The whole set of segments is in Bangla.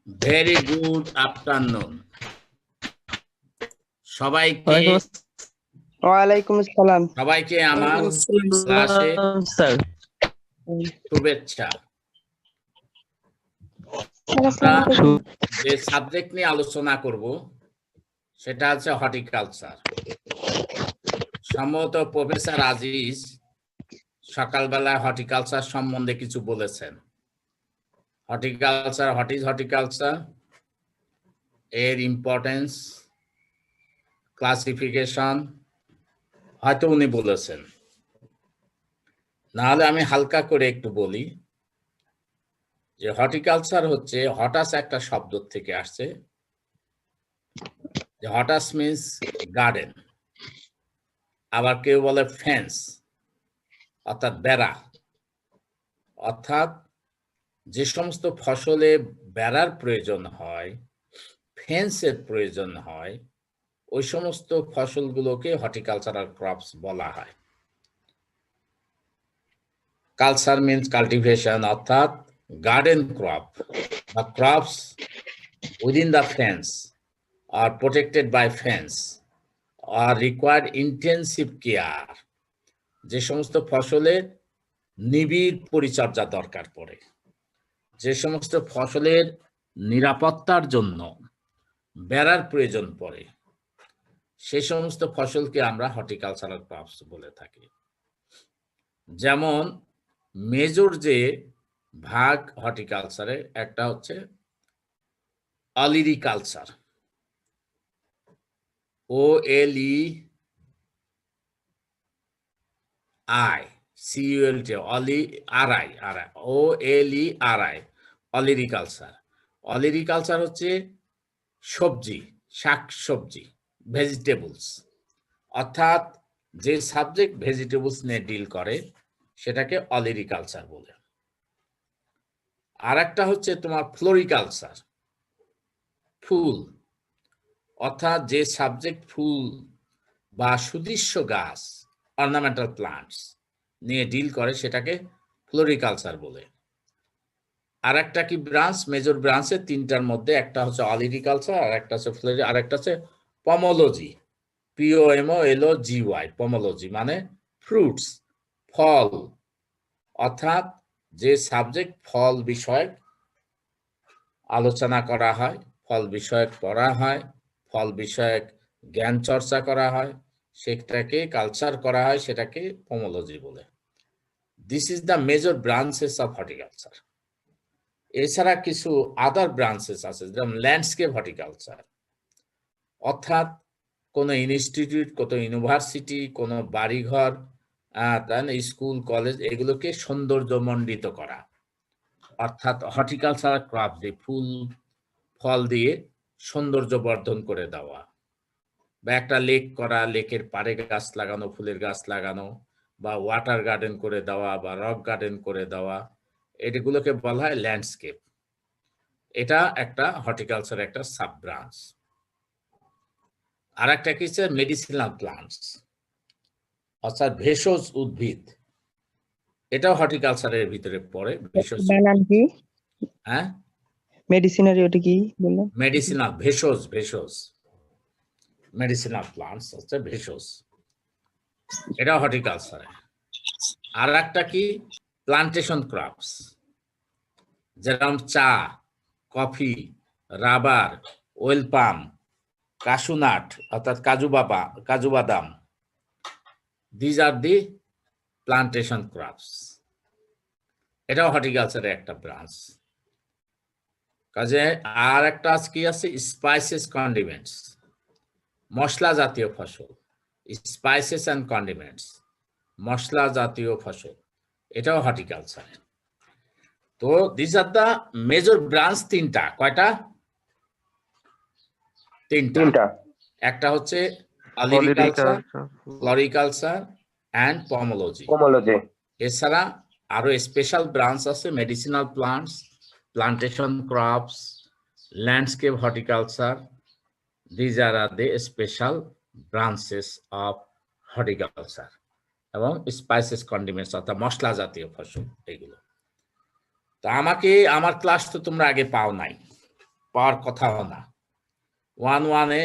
Very good afternoon. সবাইকে ওয়ালাইকুম আসসালাম। সবাইকে আমার ক্লাসে শুভেচ্ছা। আমরা যে সাবজেক্ট নিয়ে আলোচনা করব সেটা হচ্ছে হর্টিকালচার। সম্ভবত প্রফেসর আজিজ সকালবেলায় হর্টিকালচার সম্বন্ধে কিছু বলেছেন। হর্টিকালচার, হোয়াট ইজ হর্টিকালচার, এর ইম্পর্টেন্স, ক্লাসিফিকেশন হয়তো উনি বলেছেন। নাহলে আমি হালকা করে একটু বলি যে হর্টিকালচার হচ্ছে, হটাস একটা শব্দ থেকে আসছে। যে হটাস মিন্স গার্ডেন, আবার কেউ বলে ফেন্স অর্থাৎ বেড়া, অর্থাৎ যে সমস্ত ফসলে বেড়ার প্রয়োজন হয়, ফেন্সের প্রয়োজন হয়, ওই সমস্ত ফসলগুলোকে হর্টিকালচারাল ক্রপস বলা হয়। কালচার মিন্স কাল্টিভেশন, অর্থাৎ গার্ডেন ক্রপ বা ক্রপস উইদিন দ্য ফেন্স আর প্রোটেক্টেড বাই ফেন্স আর রিকোয়ার্ড ইন্টেন্সিভ কেয়ার, যে সমস্ত ফসলের নিবিড় পরিচর্যা দরকার পড়ে, যে সমস্ত ফসলের নিরাপত্তার জন্য বেড়ার প্রয়োজন পড়ে, সে সমস্ত ফসলকে আমরা হর্টিকালচারাল ক্রপস বলে থাকি। যেমন মেজর যে ভাগ হর্টিকালচারে, একটা হচ্ছে অলিরিকালচার, অলিরিকালচার। অলিরিকালচার হচ্ছে সবজি, শাক সবজি, ভেজিটেবলস, অর্থাৎ যে সাবজেক্ট ভেজিটেবলস নিয়ে ডিল করে সেটাকে অলিরিকালচার বলে। আর একটা হচ্ছে তোমার ফ্লোরিকালচার, ফুল, অর্থাৎ যে সাবজেক্ট ফুল বা সুদৃশ্য গাছ, অর্নামেন্টাল প্লান্টস নিয়ে ডিল করে সেটাকে ফ্লোরিকালচার বলে। আর একটা কি ব্রাঞ্চ, মেজর ব্রাঞ্চের তিনটার মধ্যে একটা হচ্ছে অলিরিকালচার, আর একটা হচ্ছে ফ্লোরি, আর একটা হচ্ছে পমোলজি, POMOLOGY, পমোলজি মানে ফ্রুটস, ফল, অর্থাৎ যে সাবজেক্ট ফল বিষয়ক আলোচনা করা হয়, ফল বিষয়ক পড়া হয়, ফল বিষয়ক জ্ঞান চর্চা করা হয়, সেটাকে কালচার করা হয়, সেটাকে পমোলজি বলে। This is the major branches of horticulture. এছাড়া কিছু আদার ব্রাঞ্চেস আছে, যেমন ল্যান্ডস্কেপ হর্টিকালচার, অর্থাৎ কোনো ইনস্টিটিউট, কোনো ইউনিভার্সিটি, কোনো বাড়িঘর, স্কুল, কলেজ, এগুলোকে সৌন্দর্যমণ্ডিত করা, অর্থাৎ হর্টিকালচারাল ক্রপ দিয়ে ফুল ফল দিয়ে সৌন্দর্য বর্ধন করে দেওয়া, বা একটা লেক করা, লেকের পাড়ে গাছ লাগানো, ফুলের গাছ লাগানো, বা ওয়াটার গার্ডেন করে দেওয়া, বা রক গার্ডেন করে দেওয়া, এগুলোকে বলা হয় ল্যান্ডস্কেপ। এটা একটা হর্টিকালচার একটা সাব ব্রাঞ্চ। আর একটা কি হচ্ছে মেডিসিনাল প্লান্টস, অর্থাৎ ভেষজ উদ্ভিদ, এটাও হর্টিকালচারের ভিতরে পড়ে। ভেষজ, হ্যাঁ, মেডিসিনারি, ওটা কি বললেন? মেডিসিনাল, ভেষজ, ভেষজ মেডিসিনাল প্লান্টস হচ্ছে ভেষজ, এটা হর্টিকালচারে। আর একটা কি প্লান্টেশন ক্রপস, যেরকম চা, কফি, রাবার, ওয়েল পাম, কাশুনাট অর্থাৎ কাজু বাদাম, these are the plantation crops, এটাও হর্টিকালচারের একটা ব্রাঞ্চ। কাজে আর একটা কি আছে, স্পাইসেস কন্ডিমেন্টস, মশলা জাতীয় ফসল, স্পাইসেস অ্যান্ড কন্ডিমেন্টস, মশলা জাতীয় ফসল, এটাও হর্টিকালচার। তো this are the major branch. তিনটা, কয়টা? তিনটা। একটা হচ্ছে অলিরিকালচার, ফ্লোরিকালচার অ্যান্ড পমোলজি। এছাড়া আরো স্পেশাল ব্রাঞ্চ আছে, medicinal plants, plantation crops, landscape horticulture. These are the special branches of horticulture. এবং স্পাইসেস কন্ডিমেন্টস অর্থাৎ মশলা জাতীয় ফসল, এগুলো। তা আমাকে, আমার ক্লাস তো তোমরা আগে পাও নাই, পাওয়ার কথাও না। 1-1-এ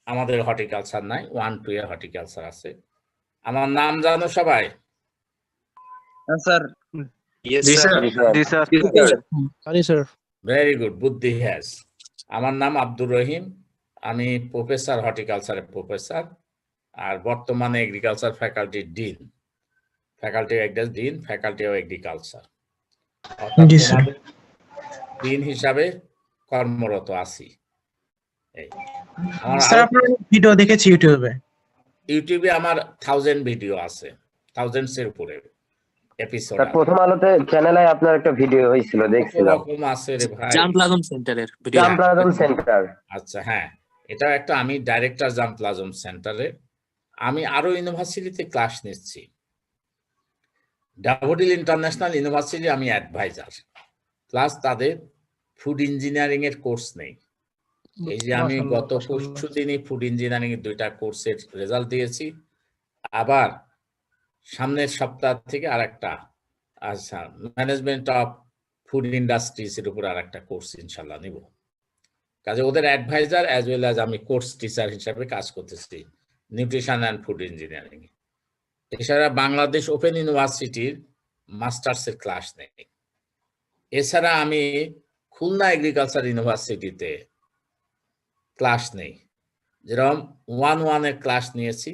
আমাদের হর্টিকালচার নাই, 1-2-এ হর্টিকালচার আছে। আমার নাম জানো সবাই? স্যার জি sir. Sorry sir very good, বুদ্ধি হ্যাজ। আমার নাম আব্দুর রহিম, আমি প্রফেসর, হর্টিকালচারের প্রফেসর, আর বর্তমানে এগ্রিকালচার ফ্যাকাল্টির ডিন, ফ্যাকাল্টি একজন ডিন, ফ্যাকাল্টি অফ এগ্রিকালচার, অর্থাৎ তোমাদের ডিন হিসাবে কর্মরত আছি। এই স্যার আপনার ভিডিও দেখেছি ইউটিউবে। ইউটিউবে আমার 1000 ভিডিও আছে, 1000 এর উপরে এপিসোড আছে। প্রথম আলোতে চ্যানেলে আপনার একটা ভিডিও হয়েছিল, দেখছিলাম। এরকম আছে রে ভাই, জামপ্লাজম সেন্টারের ভিডিও। জামপ্লাজম সেন্টার। আচ্ছা, হ্যাঁ, এটা একটা, আমি ডাইরেক্টর জামপ্লাজম সেন্টারে। আমি আরো ইউনিভার্সিটিতে ক্লাস নিচ্ছি। ড্যাফোডিল ইন্টারন্যাশনাল ইউনিভার্সিটি আমি অ্যাডভাইজার, প্লাস তাদের ফুড ইঞ্জিনিয়ারিং এর কোর্স নেই। এই যে আমি গত পরশু দিনই ফুড ইঞ্জিনিয়ারিং এর 2টা কোর্সের রেজাল্ট দিয়েছি, আবার সামনের সপ্তাহ থেকে আরেকটা, আচ্ছা, ম্যানেজমেন্ট অফ ফুড ইন্ডাস্ট্রিজ এর উপর আরেকটা কোর্স ইনশাল্লাহ নিব। কাজে ওদের অ্যাডভাইজার অ্যাজ ওয়েল অ্যাজ আমি কোর্স টিচার হিসাবে কাজ করতেছি নিউট্রিশন অ্যান্ড ফুড ইঞ্জিনিয়ারিং এ। এছাড়া বাংলাদেশ ওপেন ইউনিভার্সিটির মাস্টার্সের ক্লাস নেই। এছাড়া আমি খুলনা এগ্রিকালচার ইউনিভার্সিটিতে ক্লাস নেই, যেরকম 1-1-এর ক্লাস নিয়েছি,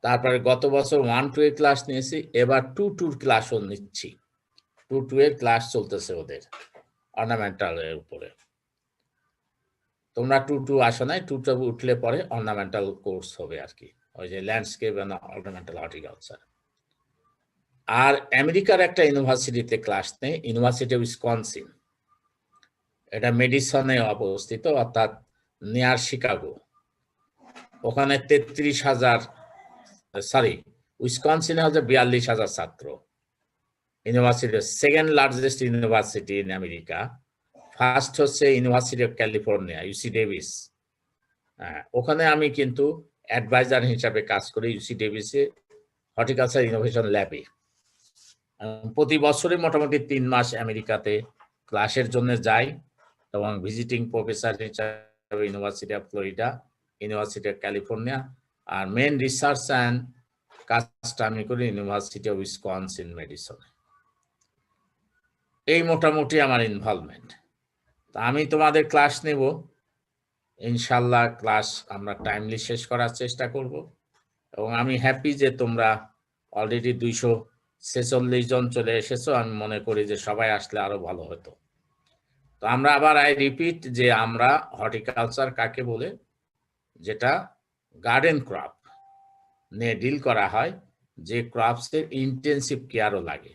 তারপরে গত বছর 1-2 এর ক্লাস নিয়েছি, এবার 2-2 ক্লাসও নিচ্ছি। 2-2 এর ক্লাস চলতেছে ওদের অর্নামেন্টাল এর উপরে। তোমরা 2-2 আসো নাই, 2-2 উঠলে পরে অর্নামেন্টাল কোর্স হবে আর কি, ওই যে ল্যান্ডস্কেপ এন্ড অর্নামেন্টাল হর্টিকালচার। আর আমেরিকার একটা ইউনিভার্সিটিতে ক্লাস নেই, ইউনিভার্সিটি অফ উইসকনসিন, এটা মেডিসনে অবস্থিত, অর্থাৎ নিয়ার শিকাগো। ওখানে 33,000, সরি, উইসকনসিনে হচ্ছে 42,000 ছাত্র। University second largest university in America. First হচ্ছে university of California, UC Davis. ওখানে আমি কিন্তু অ্যাডভাইজার হিসাবে কাজ করি ইউসি ডেভিসে হর্টিকালচার ইনোভেশন ল্যাবে। প্রতি বছরে মোটামুটি 3 মাস আমেরিকাতে ক্লাসের জন্য যাই, এবং ভিজিটিং প্রফেসর হিসাবে university of Florida, university of California, আর মেন রিসার্চ অ্যান্ড কাজটা আমি করি ইউনিভার্সিটি অফ উইসকনসিন মেডিসনে। এই মোটামুটি আমার ইনভলভমেন্ট। তা আমি তোমাদের ক্লাস নেব ইনশাল্লাহ, ক্লাস আমরা টাইমলি শেষ করার চেষ্টা করব, এবং আমি হ্যাপি যে তোমরা অলরেডি 246 জন চলে এসেছো। আমি মনে করি যে সবাই আসলে আরো ভালো হতো। তো আমরা আবার আই রিপিট যে আমরা হর্টিকালচার কাকে বলে, যেটা গার্ডেন ক্রপ নিয়ে ডিল করা হয়, যে ক্রপসের ইন্টেন্সিভ কেয়ারও লাগে,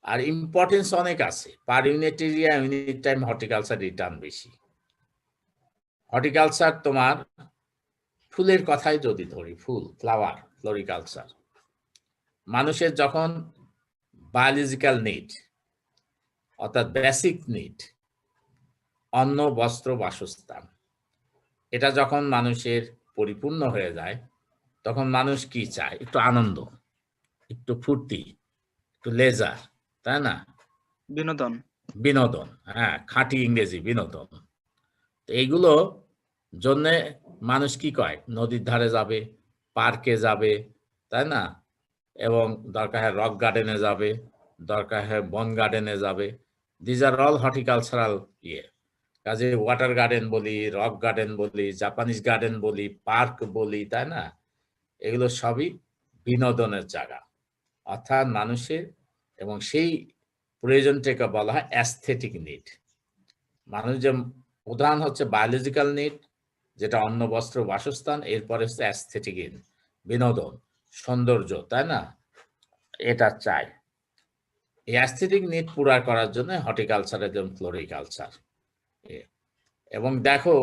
আর ইম্পর্টেন্স অনেক আছে। পার unit area, unit time horticulture return বেশি। হর্টিকালচার তোমার ফুলের কথাই যদি ধরি, ফুল, ফ্লাওয়ার, ফ্লোরিকালচার, মানুষের যখন বায়োলজিক্যাল নিড, অর্থাৎ বেসিক নিড, অন্ন, বস্ত্র, বাসস্থান, এটা যখন মানুষের পরিপূর্ণ হয়ে যায়, তখন মানুষ কি চায়? একটু আনন্দ, একটু ফুর্তি, একটু লেজার, তাই না? বিনোদন। বিনোদন, হ্যাঁ, খাঁটি ইংরেজি বিনোদন। এইগুলো জন্যে মানুষ কি কয়? নদীর ধারে যাবে, পার্কে যাবে, তাই না? এবং দরকার হয় রক গার্ডেনে যাবে, দরকার হয় বন গার্ডেনে যাবে। দিজ আর অল হর্টিকালচারাল ইয়ে। কাজে ওয়াটার গার্ডেন বলি, রক গার্ডেন বলি, জাপানিজ গার্ডেন বলি, পার্ক বলি, তাই না? এগুলো সবই বিনোদনের জায়গা, অর্থাৎ মানুষের, এবং সেই প্রয়োজনটাকে বলা হয় অ্যাস্থেটিক নিড। মানুষ যে প্রধান হচ্ছে বায়োলজিক্যাল নিড, যেটা অন্ন, বস্ত্র, বাসস্থান, এরপরে হচ্ছে অ্যাস্থেটিক নিড, বিনোদন, সৌন্দর্য, তাই না? এটা চাই। এই অ্যাস্থেটিক নিড পুরা করার জন্য হর্টিকালচারের যেমন ফ্লোরিকালচার। এবং দেখো,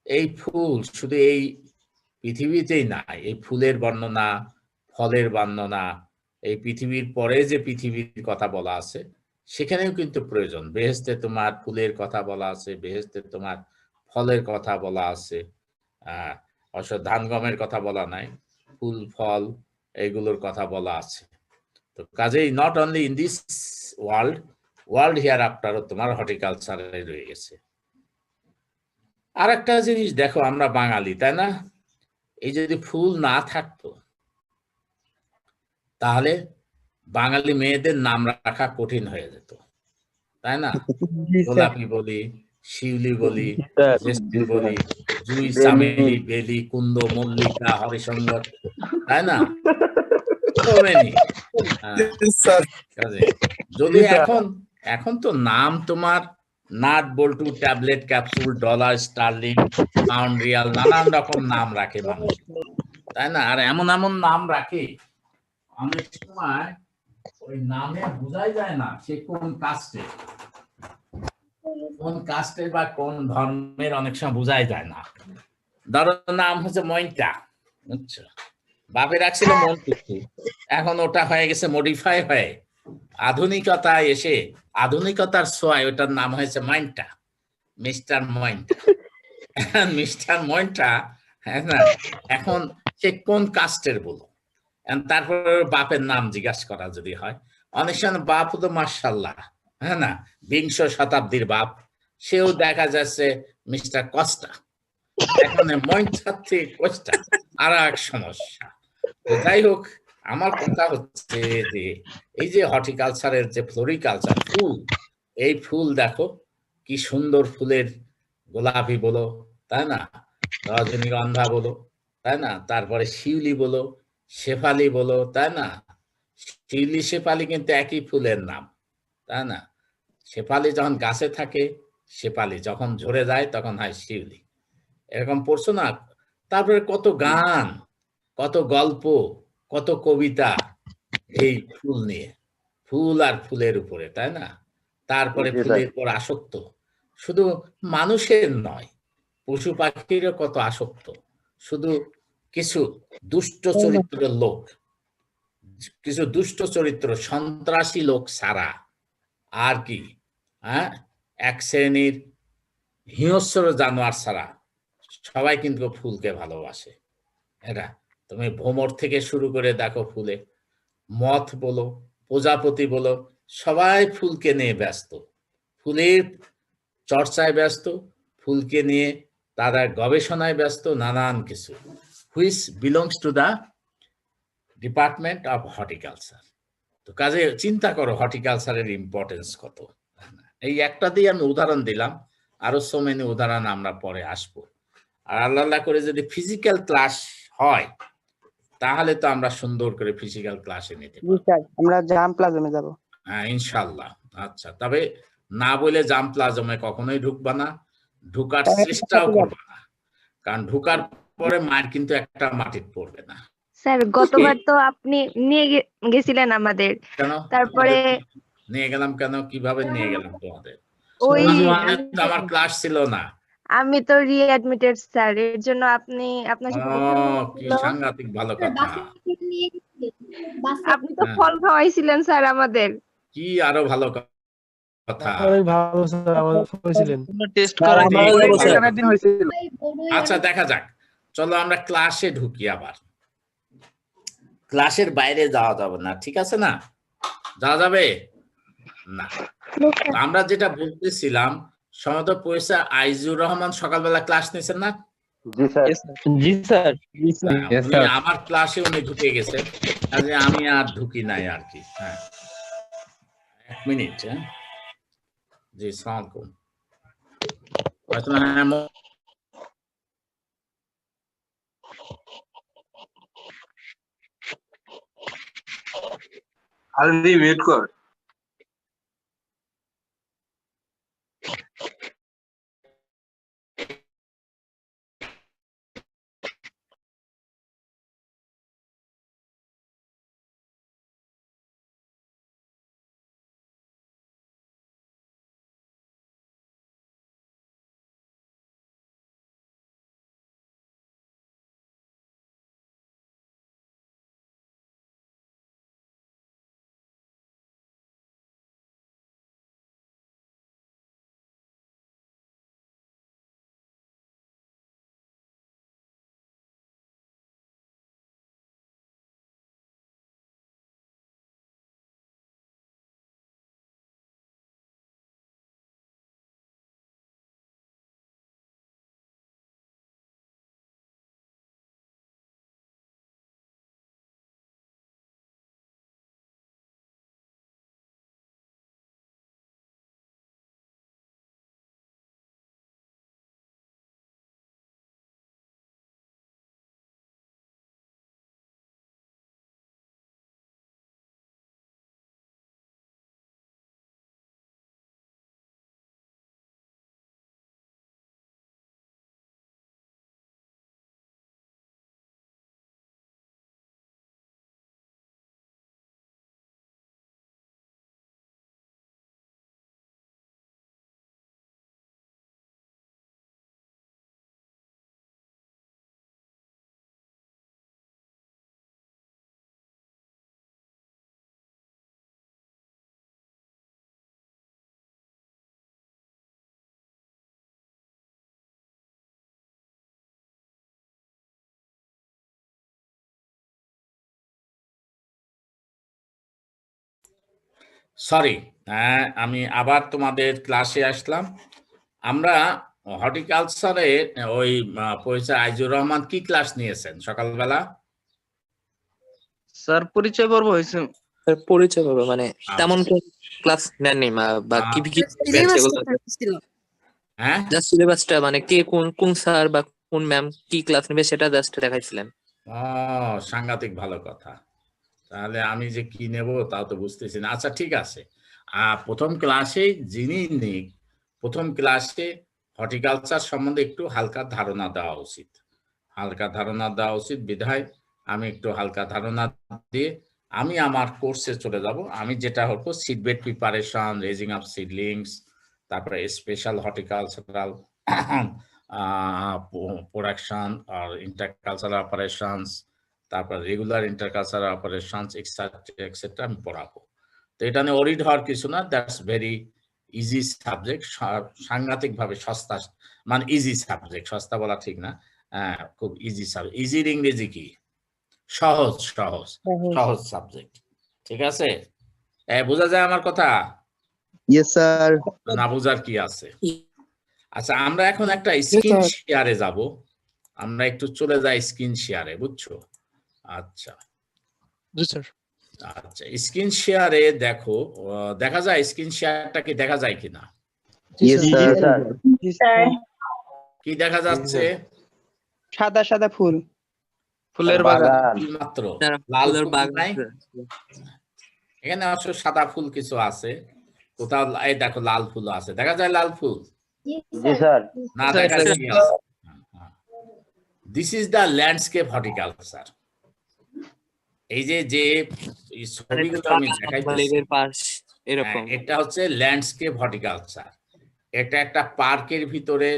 এই ফুল শুধু এই পৃথিবীতেই না, এই ফুলের বর্ণনা, ফলের বর্ণনা, এই পৃথিবীর পরে যে পৃথিবীর কথা বলা আছে সেখানেও কিন্তু প্রয়োজন। বেহেশতে তোমার ফুলের কথা বলা আছে, বেহেশতে তোমার ফলের কথা বলা আছে, অবশ্য ধান গমের কথা বলা নাই, ফুল, ফল, এইগুলোর কথা বলা আছে। তো কাজেই not only in this world, world here আফটারও তোমার হর্টিকালচারে রয়ে গেছে। আর একটা জিনিস দেখো, আমরা বাঙালি, তাই না? এই যদি ফুল না থাকতো তাহলে বাঙালি মেয়েদের নাম রাখা কঠিন হয়ে যেত, তাই না? গোলাপি বলি, শিউলি বলি, জেসমিন বলি, জুই, চামেলি, বেলি, কুন্দ, মল্লিকা, হরিশঙ্কর, তাই না? So many. কাজে যদি এখন তো নাম তোমার নাট, বল্টু, tablet, capsule, dollar, sterling, pound, riyal, নানান রকম নাম রাখে মানুষ, তাই না? আর এমন এমন নাম রাখে অনেক সময় ওই নামে বোঝাই যায় না সে কোন কাস্টের বা কোন ধর্মের, অনেক সময় বোঝাই যায় না। ধরো নাম হচ্ছে মইন্টা, বুঝছো? বাপে রাখছিল মন্টু, এখন ওটা হয়ে গেছে মডিফাই হয়ে আধুনিকতায় এসে, আধুনিকতার ছোঁয়ায় ওটার নাম হয়েছে মাইন্টা, মিস্টার মইন্টা। মিস্টার মইন্টা, হ্যাঁ না? এখন সে কোন কাস্টের বলো, তারপর বাপের নাম জিজ্ঞাসা করা যদি হয়, অনেক সময় বাপ তো মার্শাল্লাহ, হ্যাঁ না, বিংশ শতাব্দীর বাপ, সেও দেখা যাচ্ছে মিস্টার কস্টা। এখন মইন্টার থেকে কস্টা আর এক সমস্যা। তো যাই হোক, আমার কথা হচ্ছে যে এই যে হর্টিকালচারের যে ফ্লোরিকালচার, ফুল, এই ফুল দেখো কি সুন্দর ফুলের, গোলাপি বলো, তাই না, রজনীগন্ধা বলো, তাই না, তারপরে শিউলি বলো, শেফালি বলো, তাই না? শিউলি শেফালি কিন্তু একই ফুলের নাম, তাই না? শেফালি যখন গাছে থাকে শেফালি, যখন ঝরে যায় তখন হয় শিউলি, এরকম পড়ছো না? তারপরে কত গান, কত গল্প, কত কবিতা এই ফুল নিয়ে, ফুল আর ফুলের উপরে, তাই না? তারপরে ফুলের উপর আসক্ত, শুধু মানুষের নয়, পশু পাখিরও কত আসক্ত। শুধু কিছু দুষ্ট চরিত্রের লোক, কিছু দুষ্ট চরিত্র, সন্ত্রাসী লোক ছাড়া আর কি, হ্যাঁ, এক শ্রেণীর হিংস্র জানোয়ার ছাড়া সবাই কিন্তু ফুলকে ভালোবাসে। এটা তুমি ভ্রমর থেকে শুরু করে দেখো, ফুলে মথ বলো, প্রজাপতি বলো, সবাই ফুলকে নিয়ে ব্যস্ত, ফুলের চর্চায় ব্যস্ত, ফুলকে নিয়ে তারা গবেষণায় ব্যস্ত, নানান কিছু, which belongs to the department of horticulture. তো কাজে চিন্তা করো হর্টিকালচারের ইম্পর্টেন্স কত। এই একটা দিয়ে আমি উদাহরণ দিলাম, আরো সো মেনি উদাহরণ আমরা পরে আসবো। আর আল্লাহ করে যদি ফিজিক্যাল ক্লাস হয় তাহলে তো আমরা সুন্দর করে ফিজিক্যাল ক্লাসে নিতে জি পারবো। স্যার, আমরা জাম প্লাজমে যাব। হ্যাঁ, ইনশাল্লাহ। আচ্ছা, তবে না বলে জাম প্লাজমে কখনোই ঢুকবা না, ঢুকার চেষ্টাও করবা না, কারণ ঢুকার পরে মার কিন্তু একটা মাটির পড়বে না। স্যার গতবার তো আপনি নিয়ে গেছিলেন আমাদের, কেন তারপরে নিয়ে গেলাম? কেন, কিভাবে নিয়ে গেলাম তোমাদের? ওই তো আমার ক্লাস ছিল না। আমি তো রিঅ্যাডমিটেড স্যার, এর জন্য আপনার সাথে দেখা কি হয়েছিল। সাংঘাতিক ভালো কথা। আপনি তো হ্যাঁ, ফল খাওয়াইছিলেন স্যার আমাদের। কি আরো ভালো কথা। অনেক ভালো স্যার, আমাদের হয়েছিলেন টেস্ট স্যার, করাই আমাদের দিই স্যার। এখানের দিন হয়েছিল। আচ্ছা, দেখা যাক, চলো আমরা ক্লাসে ঢুকি। আবার ক্লাসের বাইরে যাওয়া যাবে না, ঠিক আছে না? যাওয়া যাবে না। আমরা যেটা বলতেছিলাম, সমত পয়সা আইজুর রহমান সকালবেলা ক্লাস নিয়েছেন না? জি স্যার। জি স্যার। উনি আমার ক্লাসে উনি ঢুকে গেছে, কাজে আমি আর ঢুকি নাই আর কি। হ্যাঁ, এক মিনিট। হ্যাঁ, জি, সালাম আলাইকুম। হ্যাঁ, আলদি মিউট কর। সরি, আমি আবার তোমাদের ক্লাসে আসলাম। আমরা হর্টিকালচারে ওই প্রফেসর আইজুর রহমান কি ক্লাস নিয়েছেন সকালবেলা? স্যার পরিচয় পর্ব হয়েছে। স্যার পরিচয় পাবে মানে তেমন ক্লাস নেননি বা কি কি সেগুলো হ্যাঁ, জাস্ট সিলেবাসটা মানে কে কোন কোন স্যার বা কোন ম্যাম কি ক্লাস নেবে সেটা জাস্ট দেখাইছিলেন। ও সাংঘাতিক ভালো কথা। তাহলে আমি যে কি নেব তাও তো বুঝতেছি না। আচ্ছা ঠিক আছে, প্রথম ক্লাসে যিনি নিক, প্রথম ক্লাসে হর্টিকালচার সম্বন্ধে একটু হালকা ধারণা দেওয়া উচিত। হালকা ধারণা দেওয়া উচিত বিধায় আমি একটু হালকা ধারণা দিয়ে আমি আমার কোর্সে চলে যাব। আমি যেটা হতো সিডবেড প্রিপারেশন, রেজিং অফ সিডলিংস, তারপরে স্পেশাল হর্টিকালচারাল প্রোডাকশন আর ইন্টারকালচারাল অপারেশনস, তারপর রেগুলার ইন্টারকালচারাল অপারেশনস এক্সেট্রা আমি পড়াবো। তো এটা নিয়ে অরিড হওয়ার কিছু না, দ্যাটস ভেরি ইজি সাবজেক্ট, সাংঘাতিকভাবে সস্তা, মানে ইজি সাবজেক্ট, সস্তা বলা ঠিক না, খুব ইজি সাবজেক্ট। ইজির ইংরেজি কি? সহজ সহজ সহজ সাবজেক্ট, ঠিক আছে? বোঝা যায় আমার কথা? Yes sir. না বোঝার কি আছে? আচ্ছা, আমরা এখন একটা স্ক্রিন শেয়ারে যাব। আমরা একটু চলে যাই স্ক্রিন শেয়ারে, বুঝছো? আচ্ছা জি স্যার। আচ্ছা, স্ক্রিন শেয়ারে দেখো, দেখা যায় স্ক্রিন শেয়ারটা কি দেখা যায় কিনা? Yes sir. কি দেখা যাচ্ছে? সাদা সাদা ফুল। ফুলের বাগান। ফুল মাত্র, স্যার, লাল ফুলের ফুল বাগান নাই? আছে। এখানে অবশ্য সাদা ফুল কিছু আছে, কোথাও এই দেখো লাল ফুল আছে, দেখা যায় লাল ফুল? জি স্যার। না দেখা যায় কি আছে? This is the landscape horticulture. এই যে যে ছবিগুলো আমি দেখাইতেছি, লেকের পাশ এরকম। এটা হচ্ছে ল্যান্ডস্কেপ হর্টিকালচার। এটা একটা পার্কের ভিতরে,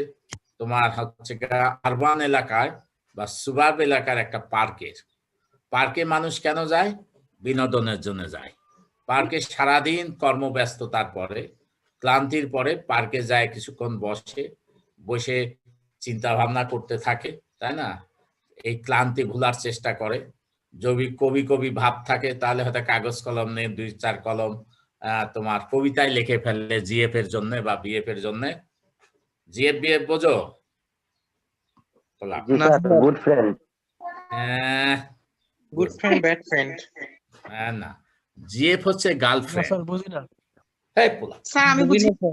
তোমার হচ্ছে আরবান এলাকায় বা সুবার্ব এলাকার একটা পার্কে মানুষ কেন যায়? বিনোদনের জন্য যায়। পার্কে সারাদিন কর্মব্যস্ততার পরে, ক্লান্তির পরে পার্কে যায়, কিছুক্ষণ বসে চিন্তা ভাবনা করতে থাকে, তাই না? এই ক্লান্তি ভুলার চেষ্টা করে। যদি কবি ভাব থাকে তাহলে হয়তো কাগজ কলম নিয়ে 2-4 কলম তোমার কবিতায় লিখে ফেললে জিএফ এর জন্য বা বিএফ এর জন্য। জিএফ বিএফ বোঝো? Ji sir, good friend. Good friend bad friend. না, জিএফ হচ্ছে গার্লফ্রেন্ড। স্যার বুঝি না। এই পোলা, স্যার আমি বুঝি না।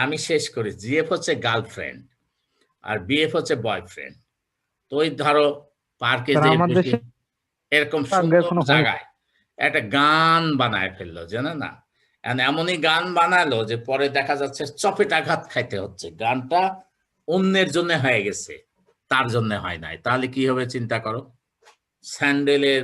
আমি শেষ করি। জিএফ হচ্ছে গার্লফ্রেন্ড আর বিএফ হচ্ছে বয়ফ্রেন্ড। তো ওই ধরো পার্কে যে এরকম সুন্দর জায়গায় একটা গান বানায় ফেললো, জানো না? এমনই গান বানালো যে পরে দেখা যাচ্ছে চপেটাঘাত খাইতে হচ্ছে। গানটা অন্যের জন্য হয়ে গেছে, তার জন্য হয় নাই। তাহলে কি হবে চিন্তা করো? স্যান্ডেলের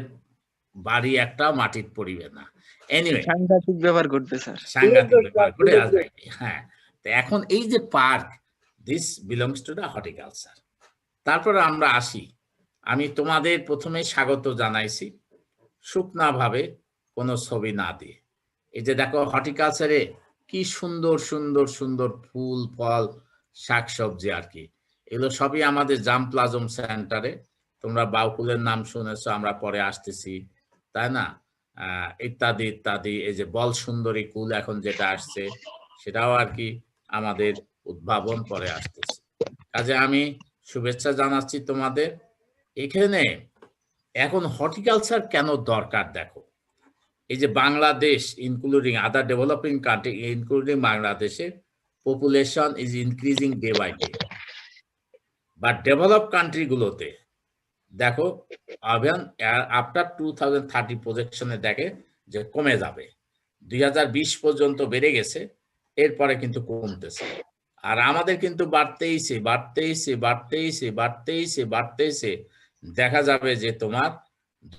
বাড়ি একটা মাটির পড়িবে না। এনিওয়ে, সাংঘাতিক ব্যবহার করতে স্যার। সাংঘাতিক ব্যাপার করে আসবে। হ্যাঁ, তো এখন এই যে park, this belongs to the horticulture. তারপরে আমরা আসি, আমি তোমাদের প্রথমে স্বাগত জানাইছি শুকনা ভাবে, কোনো ছবি না দিয়ে। এই যে দেখো হর্টিকালচারে কি সুন্দর সুন্দর সুন্দর ফুল ফল শাকসবজি আর কি, এগুলো সবই আমাদের জাম প্লাজম সেন্টারে। তোমরা বাউকুলের নাম শুনেছো, আমরা পরে আসতেছি, তাই না? ইত্যাদি ইত্যাদি। এই যে বল সুন্দরী কুল এখন যেটা আসছে, সেটাও আর কি আমাদের উদ্ভাবন পরে আসতেছে। কাজে আমি শুভেচ্ছা জানাচ্ছি তোমাদের। এখানে এখন হর্টিকালচার কেন দরকার দেখো। এই যে Bangladesh including other developing country including বাংলাদেশের population is increasing day by day. But develop country গুলোতে দেখো আফটার 2030 প্রজেকশনে দেখে যে কমে যাবে। 2020 পর্যন্ত বেড়ে গেছে, এরপরে কিন্তু কমতেছে। আর আমাদের কিন্তু বাড়তেইছে। দেখা যাবে যে তোমার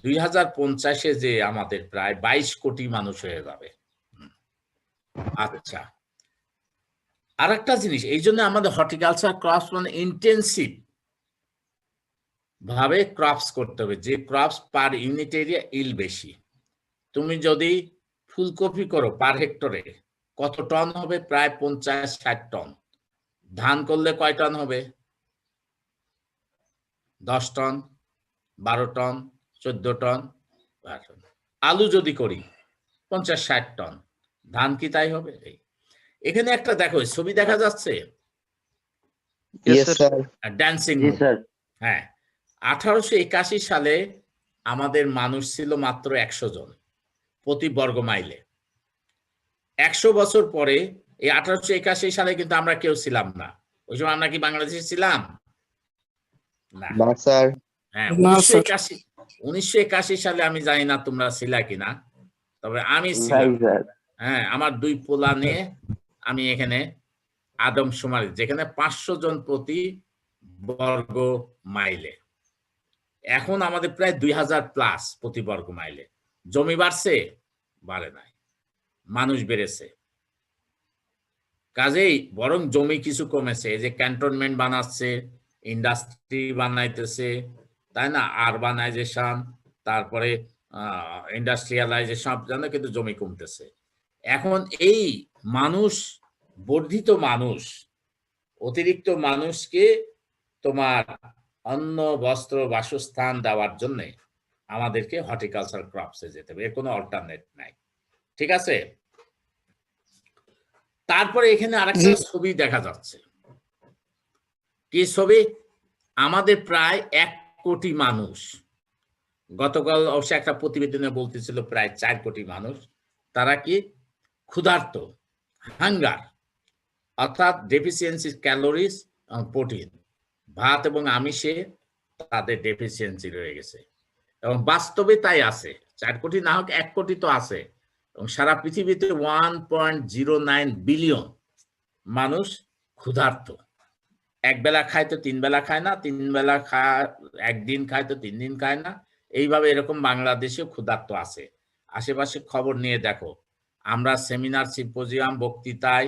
2050-এ যে আমাদের প্রায় 22 কোটি মানুষ হয়ে যাবে। আচ্ছা, আর একটা জিনিস, এই জন্য আমাদের হর্টিকালচার ক্রপস মানে ইন্টেন্সিভ ভাবে ক্রপস করতে হবে, যে ক্রপস পার ইউনিট এরিয়া ইল বেশি। তুমি যদি ফুলকপি করো পার হেক্টরে কত টন হবে? প্রায় 50-60 টন। ধান করলে কয় টন হবে? 10 টন, 12 টন, 14 টন। আলু যদি করি 50-60 টন, ধান কি তাই হবে? এখানে একটা দেখো ছবি দেখা যাচ্ছে, Yes, sir. ড্যান্সিং জি স্যার হ্যাঁ। 1881 সালে আমাদের মানুষ ছিল মাত্র 100 জন প্রতি বর্গ মাইলে। 100 বছর পরে এই 1881 সালে কিন্তু আমরা কেউ ছিলাম না। ওই সময় আমরা কি বাংলাদেশে ছিলাম? না। না, স্যার। হ্যাঁ, না, স্যার। 1981 সালে আমি জানি না তোমরা ছিলা কিনা, তবে আমি নাই ছিলাম। স্যার হ্যাঁ, আমার 2 পোলা নিয়ে আমি এখানে আদমশুমারি, যেখানে 500 জন প্রতি বর্গ মাইলে। এখন আমাদের প্রায় 2000 প্লাস প্রতি বর্গ মাইলে। জমি বাড়ছে? বাড়ে নাই, মানুষ বেড়েছে। কাজেই বরং জমি কিছু কমেছে। এই যে ক্যান্টনমেন্ট বানাচ্ছে, ইন্ডাস্ট্রি বানাইতেছে, তাই না, আরবানাইজেশন, তারপরে ইন্ডাস্ট্রিয়ালাইজেশন, সব জন্য কিন্তু জমি কমতেছে। এখন এই মানুষ, বর্ধিত মানুষ, অতিরিক্ত মানুষকে তোমার অন্ন, বস্ত্র, বাসস্থান দেওয়ার জন্য আমাদেরকে হর্টিকালচার ক্রপসে যেতে হবে, এর কোনো অল্টারনেট নাই। ঠিক আছে? তারপরে এখানে আরেকটা ছবি দেখা যাচ্ছে। কি ছবি? আমাদের প্রায় 1 কোটি মানুষ, গতকাল অবশ্য একটা প্রতিবেদনে বলতেছিল প্রায় 4 কোটি মানুষ, তারা কি ক্ষুধার্ত, হাঙ্গার, অর্থাৎ ডেফিসিয়েন্সি ক্যালোরিজ এবং প্রোটিন, ভাত এবং আমিষে তাদের ডেফিসিয়েন্সি রয়ে গেছে। এবং বাস্তবে তাই আছে। 4 কোটি না হোক 1 কোটি তো আছে। এবং সারা পৃথিবীতে 1.09 বিলিয়ন মানুষ ক্ষুধার্ত। এক বেলা খায় তো 3 বেলা খায় না, 3 বেলা একদিন খায় তো 3 দিন খায় না। এইভাবে এরকম বাংলাদেশেও ক্ষুধার্ত আছে। আশেপাশে খবর নিয়ে দেখো। আমরা সেমিনার, সিম্পোজিয়াম, বক্তৃতায়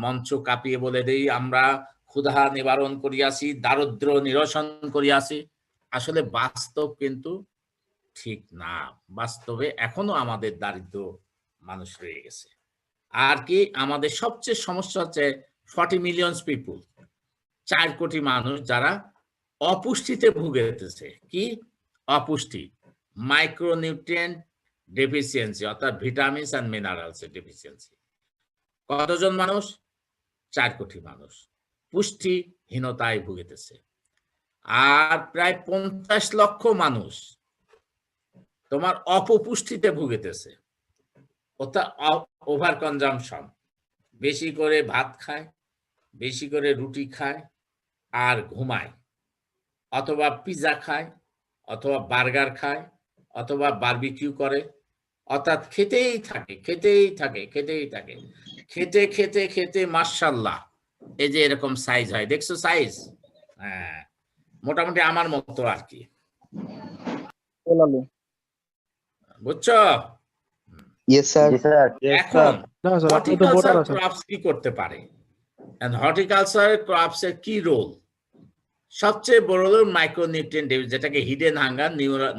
মঞ্চ কাঁপিয়ে বলে দেই আমরা ক্ষুধা নিবারণ করিয়াছি, দারিদ্র নিরসন করিয়াছি। আসলে বাস্তব কিন্তু ঠিক না। বাস্তবে এখনো আমাদের দারিদ্র মানুষ রয়ে গেছে। আর কি আমাদের সবচেয়ে সমস্যা হচ্ছে 40 মিলিয়ন পিপুল, 4 কোটি মানুষ যারা অপুষ্টিতে ভুগেছে। কি অপুষ্টি? মাইক্রোনিউট্রিয়েন্ট ডেফিসিয়েন্সি, অর্থাৎ ভিটামিনস এন্ড মিনারেলস এর ডেফিসিয়েন্সি। কতজন মানুষ? 4 কোটি মানুষ পুষ্টিহীনতায় ভুগেছে। আর প্রায় 50 লক্ষ মানুষ তোমার অপপুষ্টিতে ভুগেছে, অর্থাৎ ওভার কনজাম্পশন। বেশি করে ভাত খায়, বেশি করে রুটি খায় আর ঘুমায়, অথবা পিৎজা খায়, অথবা বার্গার খায়, অথবা বারবিকিউ করে, অর্থাৎ খেতেই থাকে, খেতেই থাকে, খেতেই থাকে, খেতে খেতে খেতে মাশাআল্লাহ এই যে এরকম সাইজ হয়, দেখছো সাইজ? হ্যাঁ, মোটামুটি আমার মতো আর কি, বুঝছো? Yes, sir. জি স্যার এখন না স্যার, আপনি তো হর্টিকালচার ভোটার আছেন। ক্রপস কি করতে পারে? এন্ড হর্টিকালচার ক্রপস এর কি রোল? সবচেয়ে বড় রোল মাইক্রোনিউট্রিয়েন্ট, যেটাকে হিডেন হাঙ্গার,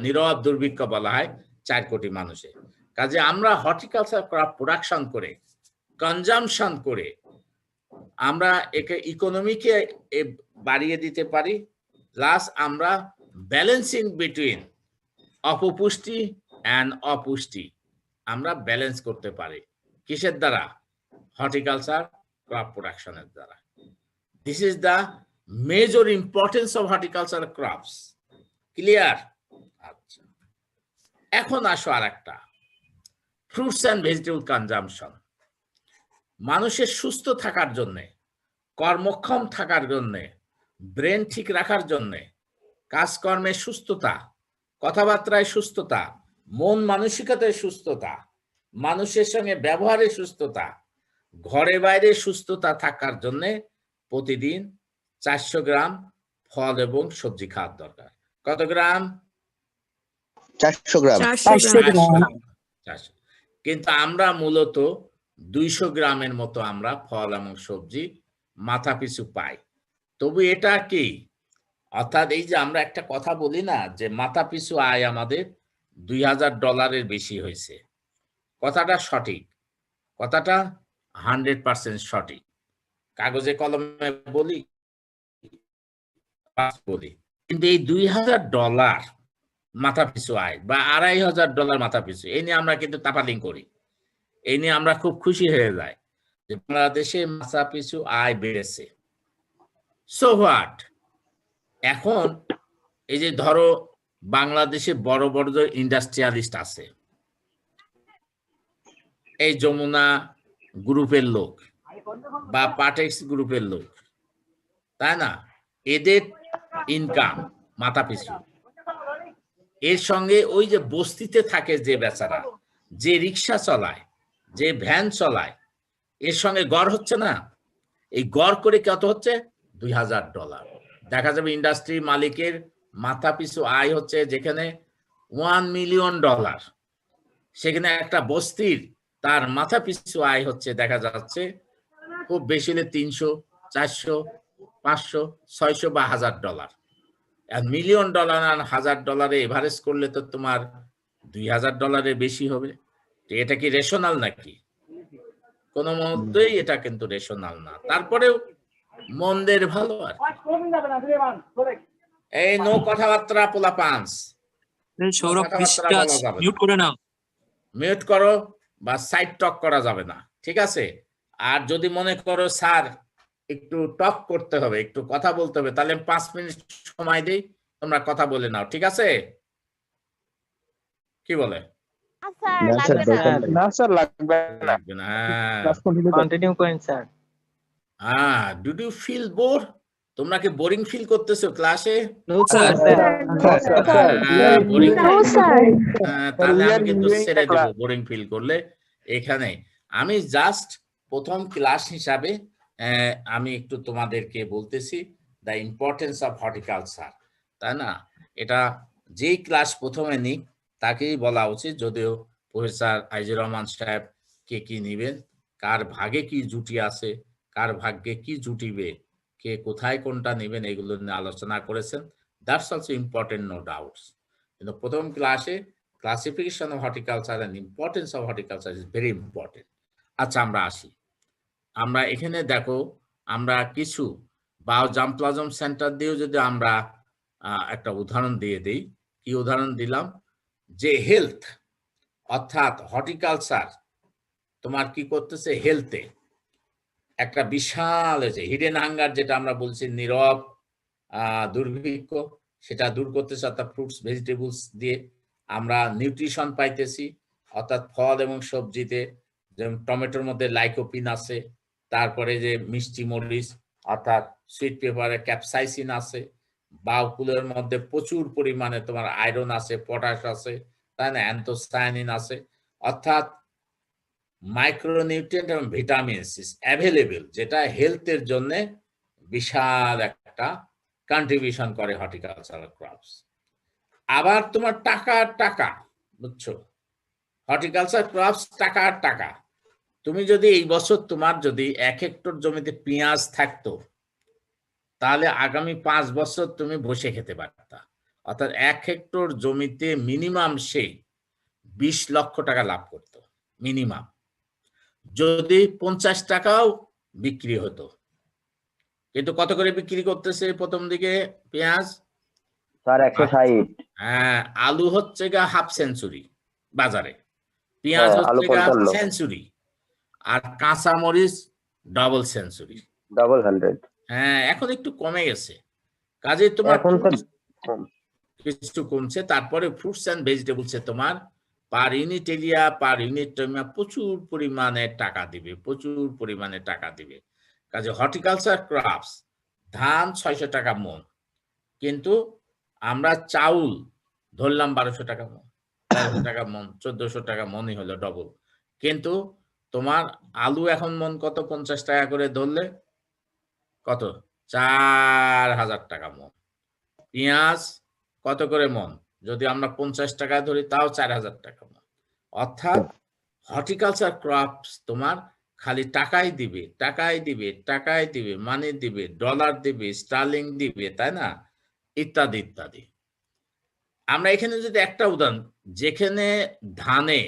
নীরব দুর্ভিক্ষ বলা হয় 4 কোটি মানুষের। কাজে আমরা হর্টিকালচার ক্রপ প্রোডাকশন করে, কনজাম্পশন করে আমরা একে ইকোনমিকে বাড়িয়ে দিতে পারি। প্লাস আমরা ব্যালেন্সিং বিটুইন অপপুষ্টি অ্যান্ড অপুষ্টি আমরা ব্যালেন্স করতে পারি। কিসের দ্বারা? হর্টিকালচার ক্রপ প্রোডাকশনের দ্বারা। This is the major importance of horticulture crops. Clear? আচ্ছা, এখন আসো আর একটা, ফ্রুটস অ্যান্ড ভেজিটেবল কনজাম্পশন। মানুষের সুস্থ থাকার জন্যে, কর্মক্ষম থাকার জন্যে, ব্রেন ঠিক রাখার জন্যে, কাজকর্মের সুস্থতা, কথাবার্তায় সুস্থতা, মন মানসিকতায় সুস্থতা, মানুষের সঙ্গে ব্যবহারে সুস্থতা, ঘরে বাইরে সুস্থতা থাকার জন্যে প্রতিদিন 400 গ্রাম ফল এবং সবজি খাওয়ার দরকার। কত গ্রাম? 400 গ্রাম। 400 গ্রাম। 400। কিন্তু আমরা মূলত 200 গ্রামের মতো আমরা ফল এবং সবজি মাথা পিছু পাই। তবু এটা কি, অর্থাৎ এই যে আমরা একটা কথা বলি না যে মাথা পিছু আয় আমাদের $2000 বেশি হয়েছে, কথাটা সঠিক, কথাটা 100% সঠিক। কাগজে কলমে বলি, কিন্তু এই $2000 মাথা পিছু আয় বা $2500 মাথা পিছু, এই নিয়ে আমরা কিন্তু তাপালিং করি। এই নিয়ে আমরা খুব খুশি হয়ে যাই যে বাংলাদেশে মাথা পিছু আয় বেড়েছে। সো হোয়াট, এখন এই যে ধরো বাংলাদেশে বড় বড় যে ইন্ডাস্ট্রিয়ালিস্ট আছে, এই যমুনা গ্রুপের লোক বা পাটেক্স গ্রুপের লোক, তাই না, এদের ইনকাম মাথা পিছু, এর সঙ্গে ওই যে বস্তিতে থাকে যে বেচারা, যে রিক্সা চলায়, যে ভ্যান চলায়, এর সঙ্গে গড় হচ্ছে না, এই গড় করে কত হচ্ছে $2000। দেখা যাবে ইন্ডাস্ট্রি মালিকের মাথা পিছু আয় হচ্ছে যেখানে $1 মিলিয়ন, সেখানে একটা বস্তির তার মাথা পিছু আয় হচ্ছে দেখা যাচ্ছে খুব বেশি হলে $300, $400, $500, $600 বা $1000। আর $1 মিলিয়ন আর $1000 এভারেজ করলে তো তোমার $2000 বেশি হবে। তো এটা কি রেশনাল নাকি? কোন মতেই এটা কিন্তু রেশনাল না। তারপরেও মন্দের ভালো আর এই নো কথাবার্তা পোলা পাঁচ সৌরভ মিউট করে নাও, মিউট করো বা সাইড টক করা যাবে না, ঠিক আছে? আর যদি মনে করো স্যার একটু টক করতে হবে, একটু কথা বলতে হবে, তাহলে 5 মিনিট সময় দেই, তোমরা কথা বলে নাও, ঠিক আছে? কি বলে? না স্যার লাগবে না, লাগবে না। কন্টিনিউ করেন sir. Do you feel bore? তোমরা কি বোরিং ফিল করতেছো ক্লাসে? বোরিং, তাহলে আমি কিন্তু ছেড়ে দেবো বোরিং ফিল করলে। এখানে আমি জাস্ট প্রথম ক্লাস হিসাবে আমি একটু তোমাদেরকে বলতেছি দ্য ইম্পর্টেন্স অফ হর্টিকালচার, তাই না? এটা যেই ক্লাস প্রথমে নিক তাকেই বলা উচিত, যদিও প্রফেসর আইজুর রহমান সাহেব কে কি নিবেন, কার ভাগে কি জুটি আছে, কার ভাগ্যে কি জুটিবে, কে কোথায় কোনটা নেবেন, এগুলো নিয়ে আলোচনা করেছেন। That's also important, no doubts. কিন্তু প্রথম ক্লাসে classification of horticulture and importance of horticulture is very important. আচ্ছা, আমরা আসি। আমরা এখানে দেখো, আমরা কিছু বায়োজাম্পলাজম সেন্টার দিয়েও যদি আমরা একটা উদাহরণ দিয়ে দিই। কি উদাহরণ দিলাম? যে হেলথ, অর্থাৎ হর্টিকালচার তোমার কি করতেছে, হেলথে একটা বিশাল হিডেন হাঙ্গার, যেটা আমরা বলছি নীরব দুর্ভিক্ষ, সেটা দূর করতেছে, অর্থাৎ ফ্রুটস ভেজিটেবলস দিয়ে আমরা নিউট্রিশন পাইতেছি, অর্থাৎ ফল এবং সবজিতে, যেমন টমেটোর মধ্যে লাইকোপিন আছে, তারপরে যে মিষ্টি মরিচ অর্থাৎ সুইট পেপারে ক্যাপসাইসিন আছে, বাউকুলের মধ্যে প্রচুর পরিমাণে তোমার আয়রন আছে, পটাশ আছে, তাই না, অ্যান্থোসায়ানিন আছে, অর্থাৎ মাইক্রোনিউট্রিয়েন্ট এবং ভিটামিনস ইজ অ্যাভেলেবল, যেটা হেলথের জন্য বিশাল একটা কন্ট্রিবিউশন করে হর্টিকালচারাল ক্রপস। আবার তোমার টাকা, বুঝছো, হর্টিকালচার ক্রপস টাকা। তুমি যদি এই বছর তোমার যদি 1 হেক্টর জমিতে পেঁয়াজ থাকতো, তাহলে আগামী 5 বছর তুমি বসে খেতে পারতা। অর্থাৎ 1 হেক্টর জমিতে মিনিমাম সে 20 লক্ষ টাকা লাভ করতো মিনিমাম, যদি 50 টাকাও বিক্রি হতো। কিন্তু কত করে বিক্রি করতেছে প্রথম দিকে পেঁয়াজ? স্যার 160। হ্যাঁ, আলু হচ্ছে গা হাফ সেঞ্চুরি বাজারে, পেঁয়াজ হচ্ছে গা সেঞ্চুরি, আর কাঁচা মরিচ ডাবল সেঞ্চুরি, ডাবল 100। হ্যাঁ, এখন একটু কমে গেছে, কাজে তোমার কিছু কমছে। তারপরে ফ্রুটস এন্ড ভেজিটেবলসে তোমার পার ইউনিট এরিয়া, পার ইউনিট টাইমে প্রচুর পরিমাণে টাকা দিবে, কাজে হর্টিকালচার ক্রপস, ধান 600 টাকা মন, কিন্তু আমরা চাউল ধরলাম 1200 টাকা মন, 1300 টাকা মন, 1400 টাকা মনই হলো, ডবল। কিন্তু তোমার আলু এখন মন কত? 50 টাকা করে ধরলে কত? 4000 টাকা মন। পেঁয়াজ কত করে মন? যদি আমরা 50 টাকা ধরি তাও 4000 টাকা মন। অর্থাৎ হর্টিকালচার ক্রপস তোমার খালি টাকাই দিবে, মানি দিবে, ডলার দিবে, স্টার্লিং দিবে, তাই না, ইত্যাদি। আমরা এখানে যদি একটা উদাহরণ, যেখানে ধানে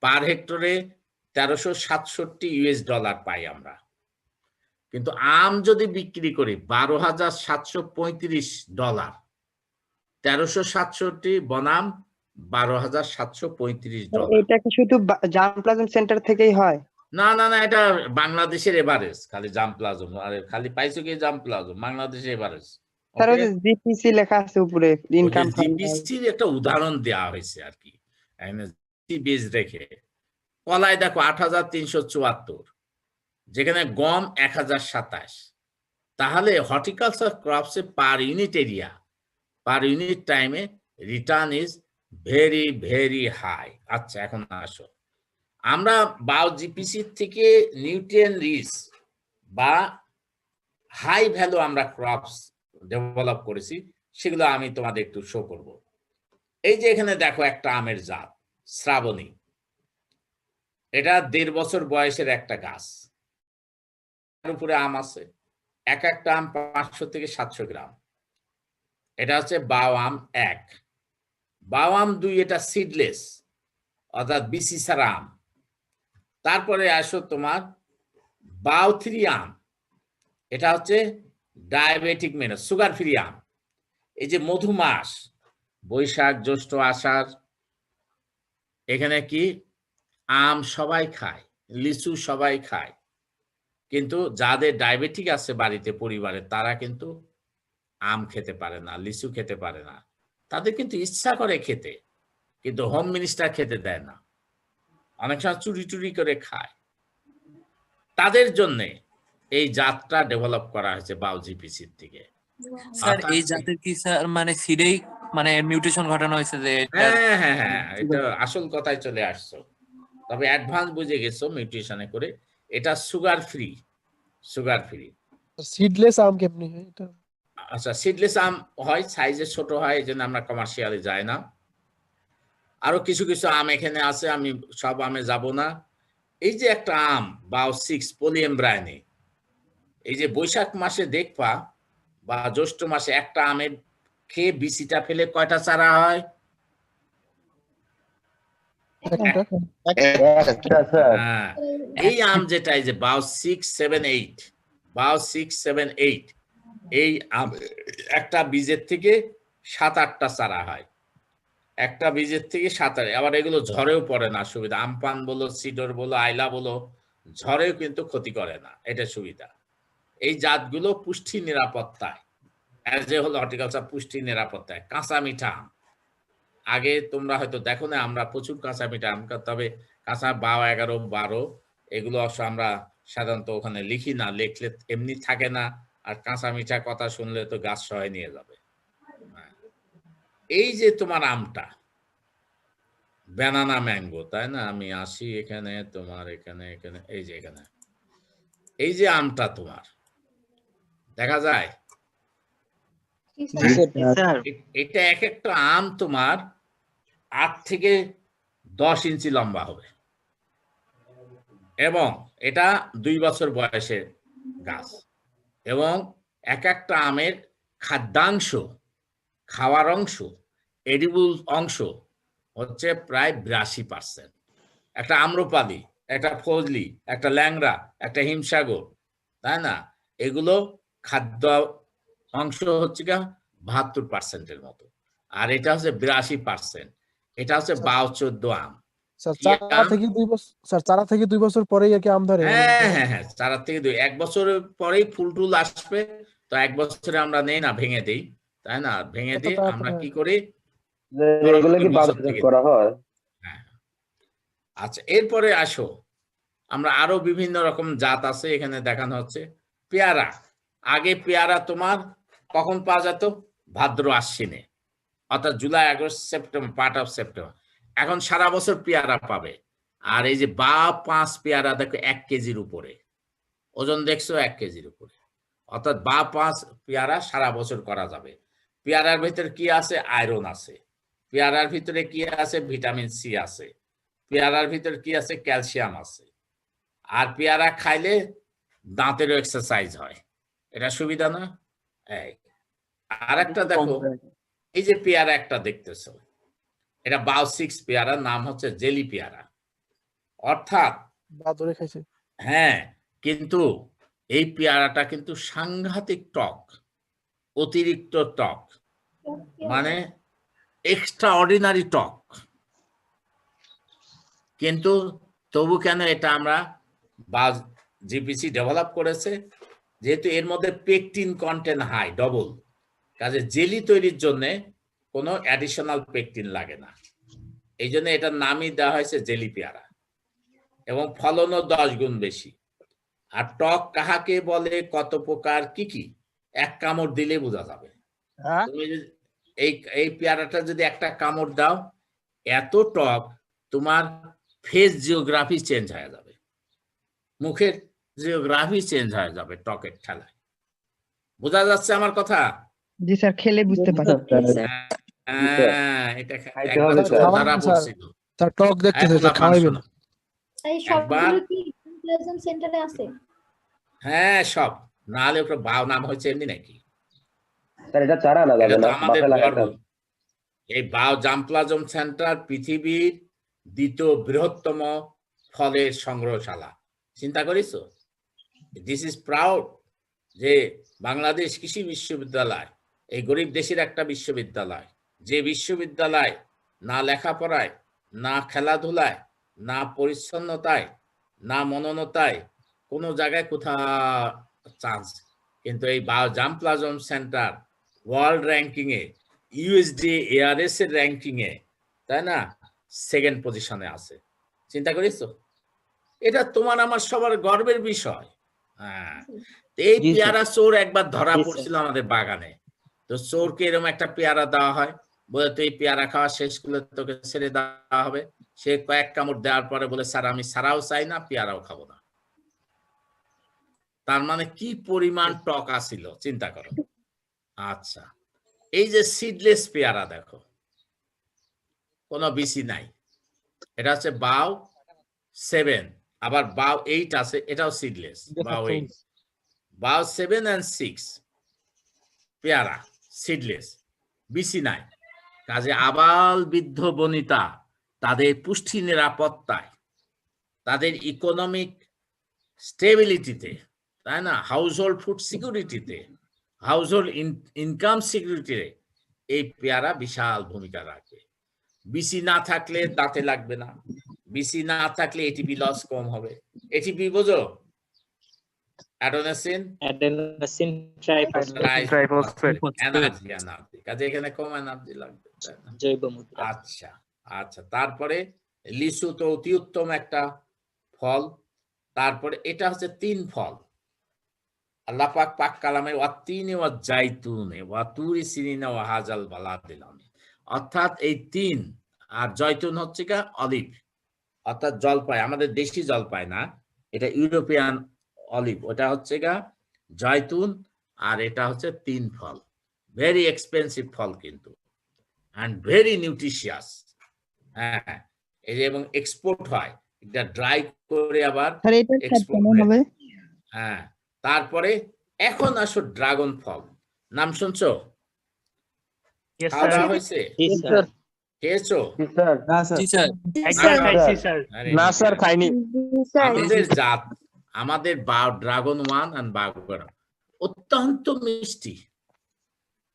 পার হেক্টরে $1367 পাই আমরা, কিন্তু আম যদি বিক্রি করি $12,735, 1367 বনাম $12,735। এটা কি শুধু জাম প্লাজম সেন্টার থেকেই হয়? না না না, এটা বাংলাদেশের এভারেজ। খালি জাম প্লাজম, আরে খালি পাইছো কি জাম প্লাজম, বাংলাদেশের এভারেজ। স্যার ওই যে জিপিসি লেখা আছে উপরে ইনকাম জিপিসির একটা উদাহরণ দেওয়া হয়েছে আর কি, বেজ রেখে। কলায় দেখো 8,374, যেখানে গম 1,027। তাহলে হর্টিকালচার ক্রপসে per unit area, per unit টাইমে return is very very high. আচ্ছা, এখন আসো, আমরা বায়ো জিপিসি থেকে নিউট্রিয়েন্ট রিচ বা হাই ভ্যালু আমরা ক্রপস ডেভেলপ করেছি, সেগুলো আমি তোমাদের একটু শো করব। এই যে এখানে দেখো একটা আমের জাত শ্রাবণী, এটা 1.5 বছর বয়সের একটা গাছ, তার উপরে আম আছে, এক একটা আম 500 থেকে 700 গ্রাম। এটা হচ্ছে বাও আম 1। বাও আম 2 এটা সিডলেস, অর্থাৎ বিসি ছাড়া আম। তারপরে আসো তোমার বাও 3 আম, এটা হচ্ছে ডায়াবেটিক মেনে সুগার ফ্রি আম। এই যে মধু মাস, বৈশাখ জ্যৈষ্ঠ আষাঢ়, এখানে কি আম সবাই খায়, লিচু সবাই খায়, কিন্তু যাদের ডায়াবেটিক আছে বাড়িতে পরিবারে, তারা কিন্তু আম খেতে পারে না, লিচু খেতে পারে না। তাদের কিন্তু ইচ্ছা করে খেতে, কিন্তু হোম মিনিস্টার খেতে দেয় না, অনেক সময় চুরি চুরি করে খায়। তাদের জন্য এই জাতটা ডেভেলপ করা হয়েছে বাও জিপিসির থেকে। স্যার এই জাতের কি স্যার মানে সিডেই মানে মিউটেশন ঘটানো হয়েছে যে হ্যাঁ হ্যাঁ হ্যাঁ, এটা আসল কথায় চলে আসছো, তবে অ্যাডভান্স বুঝে গেছো মিউটেশনে করে। এটা sugar free, sugar free. Seedless আম কেমনি হয় এটা? আচ্ছা, সিডলেস আম হয়, সাইজে ছোট হয়, এই জন্য আমরা কমার্শিয়ালে যাই না। আরো কিছু কিছু আম এখানে আছে, আমি সব আমে যাব না। এই যে একটা আম বাও 6 পলিএমব্রায়নি, এই যে বৈশাখ মাসে দেখবা বা জ্যৈষ্ঠ মাসে একটা আমের খেয়ে বিচিটা ফেলে কয়টা চারা হয়? একটা স্যার। হ্যাঁ, এই আম যেটা, এই যে বাও 6, 7, 8, বাও 6, 7, 8, এই আম একটা বীজের থেকে 7-8টা চারা হয়, একটা বীজের থেকে 7-8। আবার এগুলো ঝড়েও পড়ে না, সুবিধা। আমপান বলো, সিডর বলো, আইলা বলো, ঝড়েও কিন্তু ক্ষতি করে না, এটা সুবিধা। এই জাতগুলো পুষ্টি নিরাপত্তায়, অ্যাজ এ হল হর্টিকালচার পুষ্টি নিরাপত্তায়। কাঁচা মিঠা আম, আগে তোমরা হয়তো দেখো না, আমরা প্রচুর কাঁচা মিঠা আম, তবে কাঁচা 12, 11, 12 এগুলো অবশ্য আমরা সাধারণত ওখানে লিখি না, লিখলে এমনি থাকে না, আর কাঁচা মিঠা কথা শুনলে তো গাছ সহ নিয়ে যাবে। এই যে তোমার আমটা ব্যানানা ম্যাঙ্গো, তাই না? আমি আসি এখানে, তোমার এখানে এখানে এই যে এখানে, এই যে আমটা তোমার দেখা যায়, এটা এক একটা আম তোমার 8 থেকে 10 ইঞ্চি লম্বা হবে, এবং এটা 2 বছর বয়সের গাছ, এবং এক একটা আমের খাদ্যাংশ, খাওয়ার অংশ, এডিবল অংশ হচ্ছে প্রায় 82%। একটা আম্রপালি, একটা ফজলি, একটা ল্যাংড়া, একটা হিমসাগর, তাই না? এগুলো খাদ্য অংশ হচ্ছে কি 72%-এর মতো, আর এটা হচ্ছে 82%। এটা হচ্ছে বাও 14 আম। স্যার চারা থেকে 2 বছর, স্যার চারা থেকে 2 বছর পরেই আর কি আম ধরে? হ্যাঁ হ্যাঁ হ্যাঁ, চারা থেকে 1 বছর পরেই ফুল টুল আসবে, তো 1 বছরে আমরা নেই না, ভেঙে দেই, তাই না? ভেঙে দিয়ে আমরা কি করি, এগুলো কি বাজারজাত করা হয়? হ্যাঁ। আচ্ছা, এরপরে আসো, আমরা আরো বিভিন্ন রকম জাত আছে এখানে দেখানো হচ্ছে। পেয়ারা, আগে পেয়ারা তোমার কখন পাওয়া যেত? ভাদ্র আশ্বিনে, অর্থাৎ July, August, September, part of September. এখন সারা বছর পেয়ারা পাবে। আর এই যে বা 5 পেয়ারা দেখো 1 কেজির উপরে ওজন, দেখছো 1 কেজির উপরে, অর্থাৎ বা 5 পেয়ারা সারা বছর করা যাবে। পেয়ারার ভিতরে কি আছে? আয়রন আছে। পেয়ারার ভিতরে কি আছে? ভিটামিন সি আছে। পেয়ারার ভিতরে কি আছে? ক্যালসিয়াম আছে। আর পেয়ারা খাইলে দাঁতেরও এক্সারসাইজ হয়, এটা সুবিধা না? এই আর একটা দেখো, এই যে পেয়ারা একটা দেখতেছো, এটা বাও 6 পেয়ারা, নাম হচ্ছে জেলি পেয়ারা, অর্থাৎ বাদরে খাইছে। হ্যাঁ, কিন্তু এই পেয়ারাটা কিন্তু সাংঘাতিক টক, অতিরিক্ত টক, মানে এক্সট্রা অর্ডিনারি টক। কিন্তু তবু কেন এটা আমরা বা জিপিসি ডেভেলপ করেছে, যেহেতু এর মধ্যে পেকটিন কন্টেন্ট হাই ডবল, কাজে জেলি তৈরির জন্য কোনো অ্যাডিশনাল পেকটিন লাগে না, এই জন্য এটার নামই দেওয়া হয়েছে জেলি পেয়ারা, এবং ফলনও 10 গুণ বেশি। আর টক কাহাকে বলে, কত প্রকার, কি কি, এক কামড় দিলে বোঝা যাবে। তুমি এই পেয়ারাটা যদি একটা কামড় দাও, এত টক, তোমার ফেস জিওগ্রাফি চেঞ্জ হয়ে যাবে, মুখের জিওগ্রাফি চেঞ্জ হয়ে যাবে টকের ঠেলায়। বোঝা যাচ্ছে আমার কথা? জি স্যার, খেলে বুঝতে পারি। এটা খাইতে হবে স্যার। যারা বলছিল স্যার টক দেখতে চাই স্যার, খাওয়াইবেন? এই সবগুলো কি প্লাজম সেন্টারে আছে? হ্যাঁ সব, না হলে ওটা বাও নাম হয়েছে এমনি নাকি? স্যার এটা চারা না এটা যাবে তো না, আমাদের বাপে লাগাতে গর্ব। হবে। এই বাও জাম্পলাজম সেন্টার পৃথিবীর দ্বিতীয় বৃহত্তম ফলের সংগ্রহশালা। চিন্তা করিস? দিস ইজ প্রাউড যে বাংলাদেশ কৃষি বিশ্ববিদ্যালয় এই গরিব দেশের একটা বিশ্ববিদ্যালয়, যে বিশ্ববিদ্যালয় না লেখাপড়ায়, না খেলাধুলায়, না পরিচ্ছন্নতায়, না মননতায় কোনো জায়গায় কোথাও চান্স, কিন্তু এই বাও জাম্পলাজম সেন্টার ওয়ার্ল্ড র্যাঙ্কিং এ, ইউএসডি এআরএস এর র্যাঙ্কিং এ, তাই না, সেকেন্ড পজিশনে আছে। চিন্তা করিস? এটা তোমার আমার সবার গর্বের বিষয়। হ্যাঁ, এই পেয়ারা চোর একবার ধরা পড়ছিল আমাদের বাগানে, তো চোরকে এরকম একটা পেয়ারা দেওয়া হয়, বলে তো এই পেয়ারা খাওয়া শেষ করলে তোকে ছেড়ে দেওয়া হবে। সে কয়েক কামড় দেওয়ার পরে বলে, স্যার আমি সারাও চাই না, পেয়ারাও খাবো না। তার মানে কি পরিমাণ টক আছিল চিন্তা করো। আচ্ছা, এই যে সিডলেস পেয়ারা দেখো, কোনো বিসি নাই, এটা হচ্ছে বাও 7, আবার বাও 8 আছে, এটাও সিডলেস। বাও 8, বাও 7 and 6 পেয়ারা সিডলেস, বিসি নাই। কাজে আবাল বৃদ্ধ বনিতা তাদের পুষ্টি নিরাপত্তায়, তাদের ইকোনমিক স্টেবিলিটিতে, তাই না, হাউস হোল্ড ফুড সিকিউরিটিতে, হাউস হোল্ড ইনকাম সিকিউরিটিতে এই পেয়ারা বিশাল ভূমিকা রাখে। বিসি না থাকলে দাঁতে লাগবে না, বিসি না থাকলে এটিপি লস কম হবে। এটিপি বোঝো? অ্যাডোনেসিন ট্রাইফসফেট। এনার্জি, কাজে এখানে কম এনার্জি লাগবে, তাই না? আচ্ছা আচ্ছা, তারপরে লিচু তো অতি উত্তম একটা ফল। তারপরে এটা হচ্ছে 3 ফল, আল্লাহ পাক পাক কালামে ওয়াতিনে ওয়া জাইতুনে ওয়া তুরি সিনিনা ওয়া হাজাল বালাদিল আমিন, অর্থাৎ এই 3, আর জয়তুন হচ্ছে কি অলিভ, অর্থাৎ জলপাই, আমাদের দেশি জলপাই না, এটা ইউরোপিয়ান অলিভ, ওটা হচ্ছে গা জয়তুন, আর এটা হচ্ছে 3 ফল। ভেরি এক্সপেন্সিভ ফল কিন্তু, অ্যান্ড ভেরি নিউট্রিশিয়াস। হ্যাঁ, এই যে এবং এক্সপোর্ট হয়, এটা ড্রাই করে আবার স্যার এটা export কেমন হবে? হ্যাঁ, তারপরে এখন আসো ড্রাগন ফল, নাম শুনছো? খাওয়া দাওয়া হয়েছে? খেয়েছো? জি স্যার। জি স্যার। একবার খাইছি স্যার। আরে না স্যার খাইনি। স্যার আমাদের জাত, আমাদের ড্রাগন 1 আর বাগর অত্যন্ত মিষ্টি,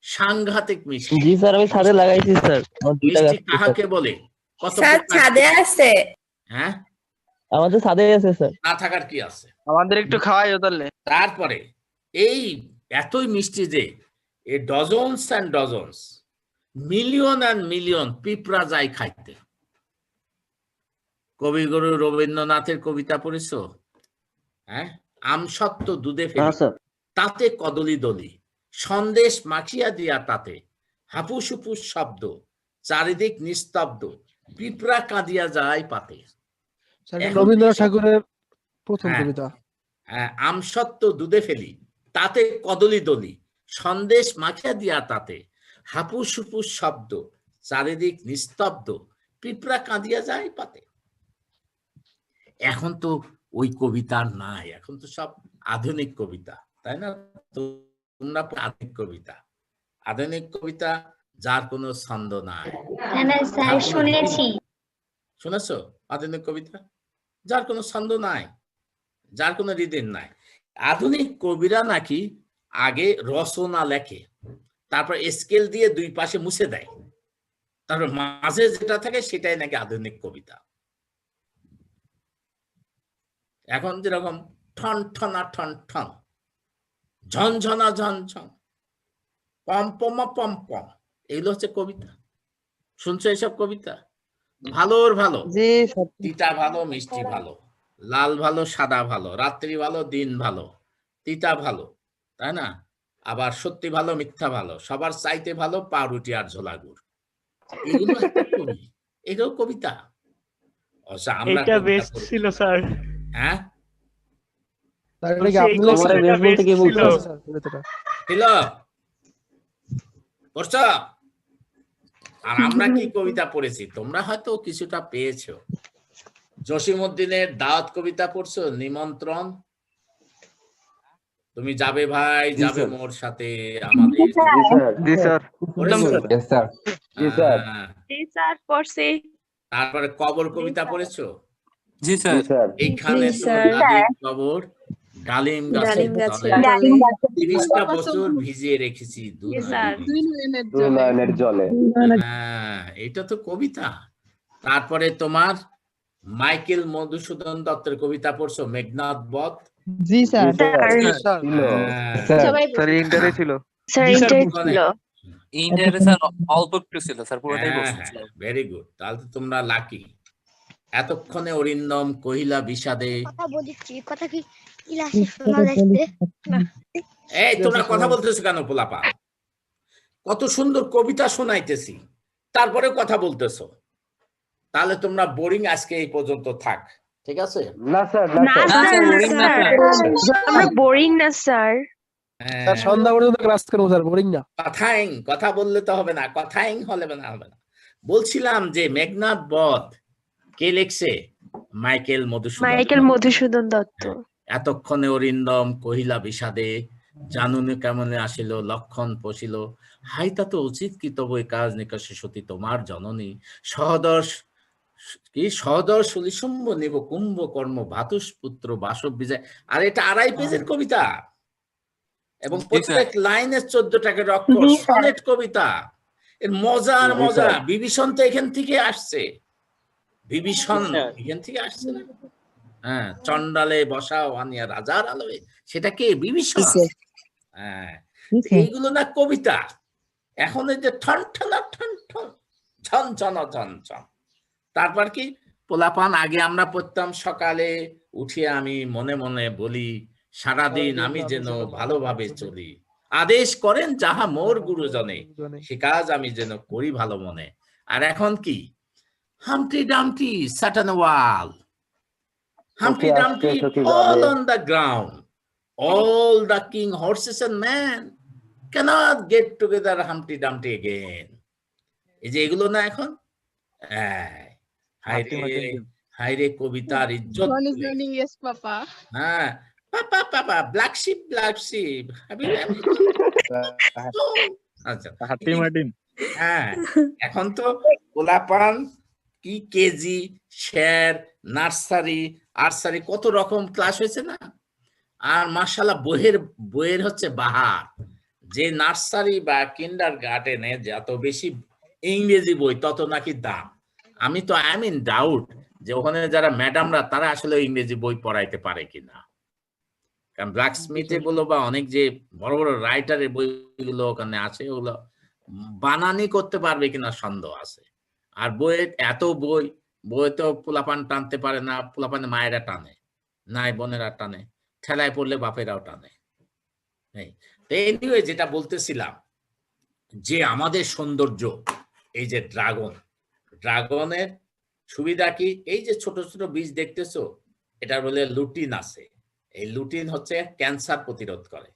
সাংঘাতিক মিষ্টি। জি স্যার, আমি ছাদে লাগাইছি স্যার, আমার 2টা গাছ মিষ্টি কাহাকে বলে? কত স্যার প্রকার? ছাদে আছে। হ্যাঁ, আমাদের ছাদে আছে স্যার। না থাকার কি আছে? আমাদের একটু খাওয়াইও তাহলে। তারপরে এই এতই মিষ্টি যে এ dozens and dozens, million and million পিঁপড়া যায় খাইতে। কবিগুরু রবীন্দ্রনাথের কবিতা পড়েছো? হ্যাঁ, আমসত্ত্ব দুধে ফেলি, তাতে কদলি দলি, সন্দেশ মাখিয়া দিয়া তাতে, হাপুস হুপুস শব্দ, চারিদিক নিস্তব্ধ, পিঁপড়া কাঁদিয়া যায় পাতে। স্যার এখন রবীন্দ্রনাথ ঠাকুরের প্রথম হ্যাঁ। কবিতা। হ্যাঁ, আমসত্ত্ব দুধে ফেলি, তাতে কদলি দলি, সন্দেশ মাখিয়া দিয়া তাতে, হাপুস হুপুস শব্দ, চারিদিক নিস্তব্ধ, পিঁপড়া কাঁদিয়া যায় পাতে। এখন তো ওই কবিতা নাই, এখন তো সব আধুনিক কবিতা, তাই না? তোমরা আধুনিক কবিতা, আধুনিক কবিতা যার কোনো ছন্দ নাই। স্যার শুনেছি। শুনেছো আধুনিক কবিতা? যার কোনো ছন্দ নাই, যার কোনো রিদিম নাই। আধুনিক কবিরা নাকি আগে রচনা লেখে, তারপর স্কেল দিয়ে 2 পাশে মুছে দেয়, তারপর মাঝে যেটা থাকে সেটাই নাকি আধুনিক কবিতা। এখন যেরকম ঠন ঠনা ঠন ঠন, ঝনঝনা ঝনঝন, পম্পমা পম্পম, এগুলো হচ্ছে কবিতা। শুনছো এইসব কবিতা? ভালোর ভালো, জি স্যার। তিতা ভালো মিষ্টি ভালো, লাল ভালো সাদা ভালো, রাত্রি ভালো দিন ভালো, তিতা ভালো, তাই না? আবার সত্যি ভালো মিথ্যা ভালো, সবার চাইতে ভালো পাউরুটি আর ঝোলা গুড়, এগুলো একটা কবি, এটাও কবিতা। আচ্ছা আমরা এটা কবিতা বেস্ট পড়ি। ছিল স্যার। হ্যাঁ স্যার এটা কি বলছি, আপনি এই লিখছেন? কবিতাটা বেশ বলতে best কি ছিল। বলছো? স্যার কবিতাটা। ছিল পড়ছ? আর আমরা কি কবিতা পড়েছি তোমরা হয়তো কিছুটা পেয়েছো। জসিমউদ্দিনের দাওয়াত কবিতা পড়ছো? নিমন্ত্রণ, তুমি যাবে ভাই জি যাবে স্যার। মোর সাথে আমাদের, জি স্যার। জি স্যার। পড়েছো? Yes, sir. জি স্যার। হ্যাঁ। জি স্যার পড়ছি। তারপরে কবর কবিতা স্যার। পড়েছো? জি জি স্যার। স্যার। এইখানে জি তো স্যার। দাদির কবর, ডালিম গাছের ডালিম গাছের তলে, তলে। 30টা বছর ভিজিয়ে রেখেছি দু জি স্যার। নয়নের জলে। হ্যাঁ, এটা তো কবিতা। তারপরে তোমার মাইকেল মধুসূদন দত্তের কবিতা পড়ছো? মেঘনাদ বধ। জি স্যার। স্যার। স্যার ছিল। হ্যাঁ, স্যার। সবাই স্যার ইন্টারে ছিল। স্যার জি স্যার, ইন্টার ওখানে- ছিল। ইন্টারে স্যার অল্প একটু ছিল স্যার, পুরোটাই হ্যাঁ, বসে হ্যাঁ, ছিল। Very good. তাহলে তো তোমরা লাকি। এতক্ষণে অরিন্দম কহিলা বিষাদে, কথা বলছি কথা কি ক্লাসে শোনা যাচ্ছে এই তোমরা কথা বলতেছো কেন পোলাপা? কত সুন্দর কবিতা শোনাইতেছি, তারপরে কথা বলতেছো। তাহলে তোমরা বোরিং, আজকে এই পর্যন্ত থাক, ঠিক আছে? না স্যার, না না স্যার। না, স্যার, boring না, স্যার আমরা বোরিং না স্যার। হ্যাঁ, স্যার সন্ধ্যা পর্যন্ত ক্লাস করবো স্যার, বোরিং না। কথা বললে তো হবে না, কথাইং হলে না, হবে না। বলছিলাম যে মেঘনাদ বধ কে লিখছে? মাইকেল মধুসূদন। মাইকেল মধুসূদন দত্ত। এতক্ষণে অরিন্দম কহিলা বিষাদে, জানুনি কেমনে আসিল লক্ষণ পশিল, হাইতা তো উচিত কি তবু এই কাজ নিকষে সতী তোমার জননী, সহদর সুলিসুম্ব নিব কুম্ভ কর্ম ভাতুষ পুত্র বাসব বিজয়। আর এটা 2.5 পেজের কবিতা এবং জি, প্রত্যেক লাইনে 14 টাকার অক্ষর, জি, স্যার। সনেট কবিতা। এর মজা আর জি, মজা। স্যার। বিভীষণ তো এখান থেকে আসছে, বিভীষণ স্যার। এখান থেকে আসছে না? হ্যাঁ, চন্ডালে বসাও আনিয়া রাজার আলোয়, সেটা কে? বিভীষণ। হ্যাঁ, জি স্যার। এইগুলো না কবিতা। এখন এই যে ঠন ঠনা ঠন ঠন, ঝনঝনা ঝনঝন। তারপর কি পোলাপান আগে আমরা পড়তাম, সকালে উঠিয়ে আমি মনে মনে বলি, সারাদিন আমি যেন ভালোভাবে চলি, আদেশ করেন যাহা মোর গুরুজনে, সে কাজ আমি যেন করি ভালো মনে। আর এখন কি? হামটি ডামটি sat on a wall, Humpty সখী Dumpty আসছে, সখী all যাবে। on the ground, all the king horses and men cannot get together Humpty Dumpty again. এই যে এগুলো না এখন, হাইরে কবিতার ইজ্জত। হ্যাঁ, পাপা পাপা ব্ল্যাক শিপ আচ্ছা, হ্যাঁ, এখন তো পোলাপান কি কেজি, শের, নার্সারি, আর্সারি, কত রকম ক্লাস হয়েছে না? আর মাশাআল্লাহ বইয়ের হচ্ছে বাহার। যে নার্সারি বা কিন্ডার গার্ডেনে যত বেশি ইংরেজি বই তত নাকি দাম। আমি তো আই মিন ডাউট যে ওখানে যারা ম্যাডামরা তারা আসলে ইংরেজি বই পড়াইতে পারে কিনা। কারণ ব্ল্যাক স্মিথে গুলো বা অনেক যে বড় বড় রাইটারের বইগুলো ওখানে আছে, ওগুলো বানানি করতে পারবে কিনা সন্দেহ আছে। আর বইয়ে এত বই তো পোলাপান টানতে পারে না, পোলাপানে মায়েরা টানে, নাই বোনেরা টানে, ঠেলায় পড়লে বাপেরাও টানে। এনিওয়ে, যেটা বলতেছিলাম যে আমাদের সৌন্দর্য, এই যে ড্রাগনের সুবিধা কি? এই যে ছোট ছোট বীজ দেখতেছো, এটা বলে লুটিন আছে। এই লুটিন হচ্ছে ক্যান্সার প্রতিরোধ করে,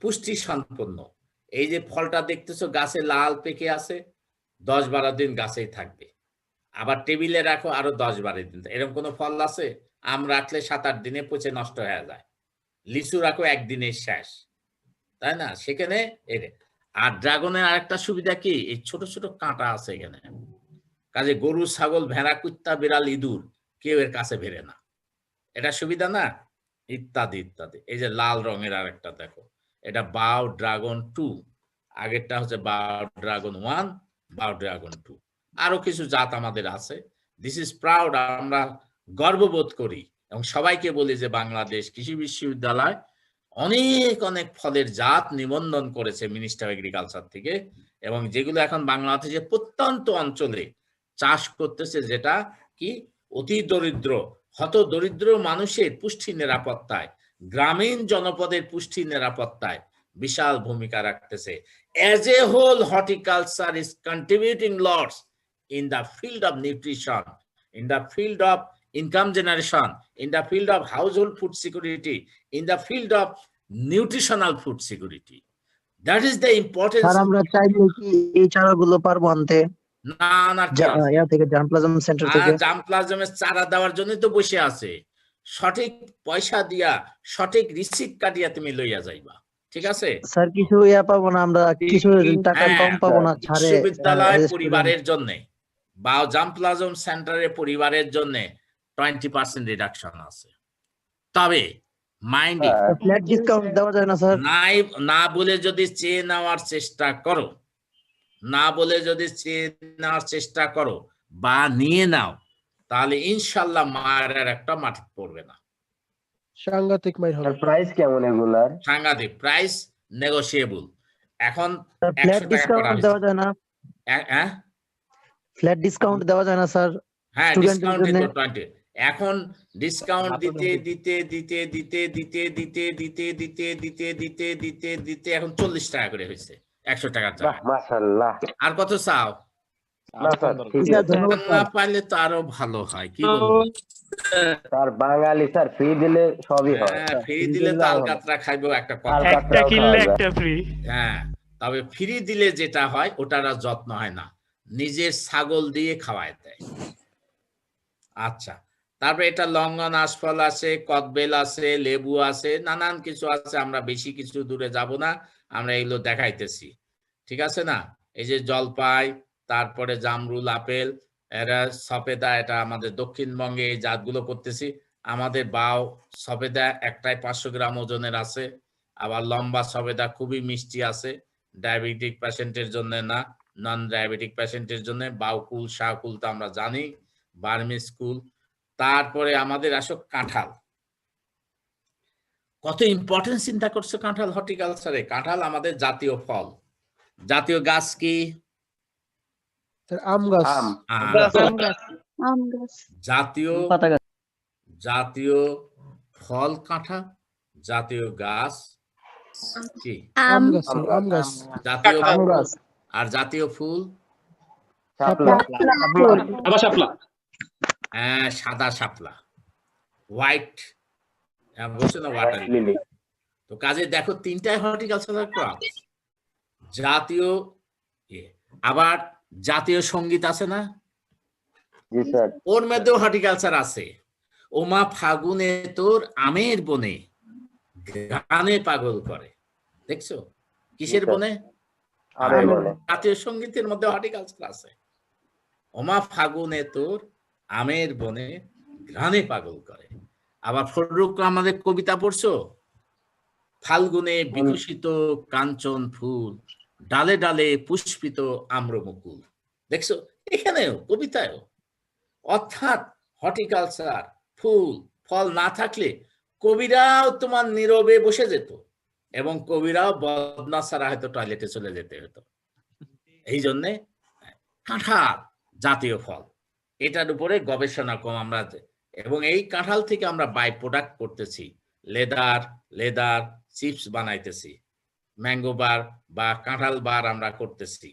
পুষ্টি সম্পন্ন। এই যে ফলটা দেখতেছো গাছে লাল পেকে আছে, 10-12 দিন গাছেই থাকবে। আবার টেবিলে রাখো, আরো 10-12 দিন। এরকম কোনো ফল আছে? আম রাখলে 7-8 দিনে পচে নষ্ট হয়ে যায়, লিচু রাখো 1 দিনে শেষ, তাই না? সেখানে আর ড্রাগনের আরেকটা সুবিধা কি? এই ছোট ছোট কাঁটা আছে এখানে, কাজে গরু, ছাগল, ভেড়া, কুত্তা, বিড়াল, ইঁদুর কেউ এর কাছে বেরে না। এটা সুবিধা না? ইত্যাদি ইত্যাদি। এই যে লাল রঙের আরেকটা দেখো, এটা বাও ড্রাগন 2, আগেরটা হচ্ছে বাও ড্রাগন 1, বাও ড্রাগন 2। আরো কিছু জাত আমাদের আছে। দিস ইজ প্রাউড, আমরা গর্ববোধ করি এবং সবাইকে বলি যে বাংলাদেশ কৃষি বিশ্ববিদ্যালয় অনেক অনেক ফলের জাত নিবন্ধন করেছে মিনিস্টার অফ এগ্রিকালচার থেকে, এবং যেগুলো এখন বাংলাদেশের প্রত্যন্ত অঞ্চলে চাষ করতেছে, যেটা কি অতি দরিদ্র হত দরিদ্র মানুষের পুষ্টি নিরাপত্তায়, গ্রামীণ জনপদের পুষ্টি নিরাপত্তায় বিশাল ভূমিকা রাখতেছে। As a whole, horticulture is contributing lots in the field of nutrition, in the field of income generation, in the field of household food security, in the field of nutritional food security. That is the importance. Sir আমরা চাইলে কি এই চারাগুলো পারবো আনতে না ইয়া থেকে জার্মপ্লাজম সেন্টার থেকে? জার্মপ্লাজমের চারা দেওয়ার জন্য তো বসে আছে, সঠিক পয়সা দিয়া সঠিক রিসিট কাটিয়া তুমি লইয়া যাইবা, ঠিক আছে? স্যার কিছু ইয়া পাবো না আমরা, কিছু টাকা কম পাবো না ছাড়ে? বিশ্ববিদ্যালয় পরিবারের জন্য বা জার্মপ্লাজম সেন্টারের পরিবারের জন্য 20% রিডাকশন আছে। তবে মাইন্ডে ফ্ল্যাট ডিসকাউন্ট দেওয়া যায় না স্যার? না বলে যদি চেয়ে নেওয়ার চেষ্টা করো, বা নিয়ে নাও, তাহলে ইনশাল্লাহ মায়ের একটা মাটি পড়বে না। সাংঘাতিক মাইর হবে। প্রাইস কেমন এগুলার? সাংঘাতিক প্রাইস, নেগোশিয়েবল। এখন ফ্ল্যাট ডিসকাউন্ট দেওয়া যায় না? ফ্ল্যাট ডিসকাউন্ট দেওয়া যায় না স্যার? হ্যাঁ, ডিসকাউন্ট দিতে 20, এখন ডিসকাউন্ট দিতে এখন 40 টাকা করে হয়েছে 100 টাকার জায়গায়। মাশাআল্লাহ। আর কত চাও? না স্যার, ঠিক আছে। না পাইলে তো আরো ভালো হয়, কি বলবো? স্যার বাঙালি স্যার, ফ্রি দিলে সবই হয়। হ্যাঁ, ফ্রি দিলে তো আলকাতরা খাইবো একটা কথা। একটা কিনলে একটা ফ্রি। হ্যাঁ, তবে ফ্রি দিলে যেটা হয় ওটার আর যত্ন হয় না, নিজের ছাগল দিয়ে খাওয়ায় দেয়। আচ্ছা, তারপরে এটা লঙ্ঘন, আশফল আছে, কদবেল আছে, লেবু আছে, নানান কিছু আছে। আমরা বেশি কিছু দূরে যাব না, আমরা এগুলো দেখাইতেছি, ঠিক আছে না? এই যে জলপাই, তারপরে জামরুল, আপেল, এরা সফেদা, এটা আমাদের দক্ষিণবঙ্গে এই জাতগুলো করতেছি। আমাদের বাও সফেদা একটাই 500 গ্রাম ওজনের আছে, আবার লম্বা সফেদা খুবই মিষ্টি আছে, ডায়াবেটিক পেশেন্টের জন্য না, নন ডায়াবেটিক পেশেন্টের জন্য। বাউকুল, শাহকুল তো আমরা জানি, বার্মিজ কুল। তারপরে আমাদের আসো কাঁঠাল। কত ইম্পর্টেন্স চিন্তা করছে কাঁঠাল হর্টিকালচারে। কাঁঠাল আমাদের জাতীয় ফল। জাতীয় গাছ কি? আম গাছ। আম গাছ। জাতীয় ফল কাঁঠাল, জাতীয় গাছ কি? আম গাছ। আম গাছ। জাতীয় গাছ। আর জাতীয় ফুল? হ্যাঁ, সাদা শাপলা, হোয়াইট, বলছে না ওয়াটার লিলি। তো কাজে দেখো, 3টাই হর্টিকালচারাল ক্রপ। জাতীয়, আবার জাতীয় সঙ্গীত আছে না? জি স্যার। ওর মধ্যেও হর্টিকালচার আছে। ওমা ফাগুনে তোর আমের বনে, গানে পাগল করে। দেখছো কিসের বনে? জাতীয় সঙ্গীতের মধ্যে হর্টিকালচার আছে। ওমা ফাগুনে তোর আমের বনে, গানে পাগল করে। আবার ফজলুর রহমানের কবিতা পড়ছো? ফাল্গুনে বিকশিত কাঞ্চন ফুল, ডালে ডালে পুষ্পিত আম্রমুকুল। দেখছো এখানেও কবিতায়ও। অর্থাৎ হর্টিকালচার, ফুল ফল না থাকলে কবিরাও তোমার নীরবে বসে যেত, এবং কবিরাও বদনা ছাড়া হয়তো টয়লেটে চলে যেতে হতো। এই জন্যে কাঁঠাল জাতীয় ফল, এটার উপরে গবেষণা কম আমরা, এবং এই কাঁঠাল থেকে আমরা বাই প্রোডাক্ট করতেছি, লেদার চিপস বানাইতেছি, ম্যাঙ্গো বার বা কাঁঠাল বার আমরা করতেছি।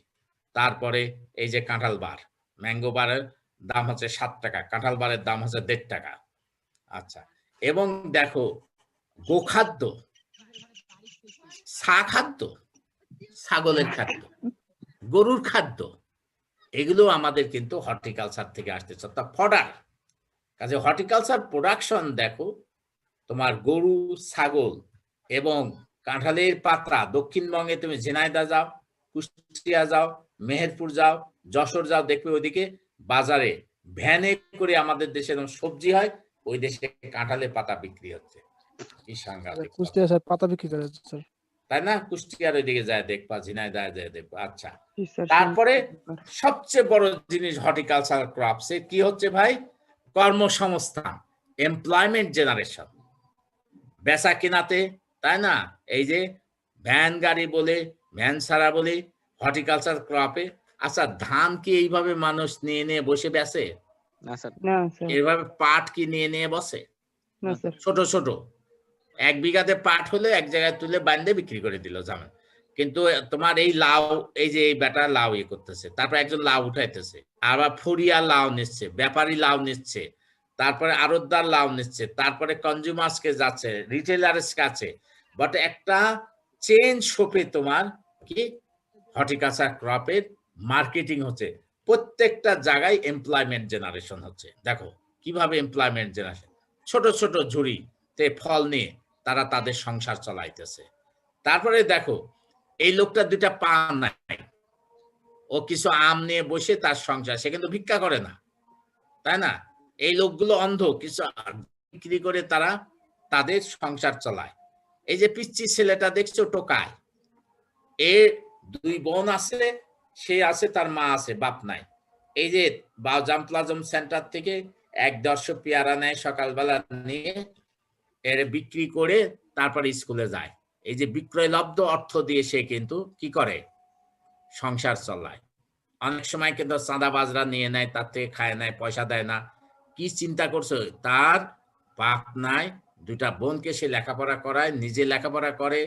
তারপরে এই যে কাঁঠাল বার, ম্যাঙ্গো বারের দাম হচ্ছে 7 টাকা, কাঁঠাল বারের দাম হচ্ছে 1.5 টাকা। আচ্ছা, এবং দেখো গোখাদ্য, খাদ্য, ছাগলের খাদ্য, গরুর খাদ্য, এগুলো আমাদের কিন্তু হর্টিকালচার থেকে আসতেছে, অর্থাৎ ফডার। কাজে হর্টিকালচার প্রোডাকশন দেখো, তোমার গরু, ছাগল এবং কাঁঠালের পাতা। দক্ষিণবঙ্গে তুমি ঝিনাইদহ যাও, কুষ্টিয়া যাও, মেহেরপুর যাও, যশোর যাও, দেখবে ওইদিকে বাজারে ভ্যানে করে আমাদের দেশে এরকম সবজি হয়, ওই দেশে কাঁঠালের পাতা বিক্রি হচ্ছে। কি সাংঘাতিক! কুষ্টিয়া স্যার পাতা বিক্রি করে স্যার, তাই না? কুষ্টিয়ার ওইদিকে যায় দেখবা, ঝিনাইদহ যায় দেখবা। আচ্ছা, তারপরে সবচেয়ে বড় জিনিস হর্টিকালচার ক্রপসে কি হচ্ছে ভাই? কর্মসংস্থান এমপ্লয়মেন্ট জেনারেশন, বেচা কেনাতে, তাই না? এই যে ভ্যান গাড়ি বলে, ভ্যান ছাড়া বলে, হর্টিকালচার ক্রপে। আচ্ছা, ধান কি এইভাবে মানুষ নিয়ে নিয়ে বসে বেচে? না স্যার। না স্যার, এইভাবে পাট কি নিয়ে নিয়ে বসে? না স্যার। ছোট ছোট 1 বিঘাতে পাট হলে এক জায়গায় তুলে বান্ধে বিক্রি করে দিল জানেন। কিন্তু তোমার এই লাউ, এই যে এই বেটা লাউ ইয়ে করতেছে, তারপর একজন লাউ উঠাইতেছে, আবার ফুরিয়া লাউ নিচ্ছে, ব্যাপারী লাউ নিচ্ছে, তারপরে আড়তদার লাউ নিচ্ছে, তারপরে কনজিউমার্সকে যাচ্ছে, রিটেলার্স কাছে, বাট একটা চেঞ্জ শপে তোমার কি হর্টিকালচার ক্রপের মার্কেটিং হচ্ছে। প্রত্যেকটা জায়গায় এমপ্লয়মেন্ট জেনারেশন হচ্ছে। দেখো কিভাবে এমপ্লয়মেন্ট জেনারেশন, ছোট ছোট ঝুড়িতে ফল নিয়ে তারা তাদের সংসার চালাইতেছে। তারপরে দেখো এই লোকটা 2টা পা নাই, ও কিছু আম নিয়ে বসে তার সংসার, সে কিন্তু ভিক্ষা করে না, তাই না? এই লোকগুলো অন্ধ, কিছু বিক্রি করে তারা তাদের সংসার চালায়। এই যে পিচ্চি ছেলেটা দেখছো টোকায়, এর 2 বোন আছে, সে আছে, তার মা আছে, বাপ নাই। এই যে বাউজাম প্লাজম সেন্টার থেকে 1-150 পেয়ারা নেয় সকালবেলা, নিয়ে এর বিক্রি করে তারপর স্কুলে যায়। এই যে বিক্রয়লব্ধ অর্থ দিয়ে সে কিন্তু কি করে, সংসার চালায়। অনেক সময় কিন্তু চাঁদাবাজরা নিয়ে নেয়, তার থেকে খায় নেয়, পয়সা দেয় না। কি চিন্তা করছো, তার বাপ নাই, 2টা বোনকে সে লেখাপড়া করায়, নিজে লেখাপড়া করে,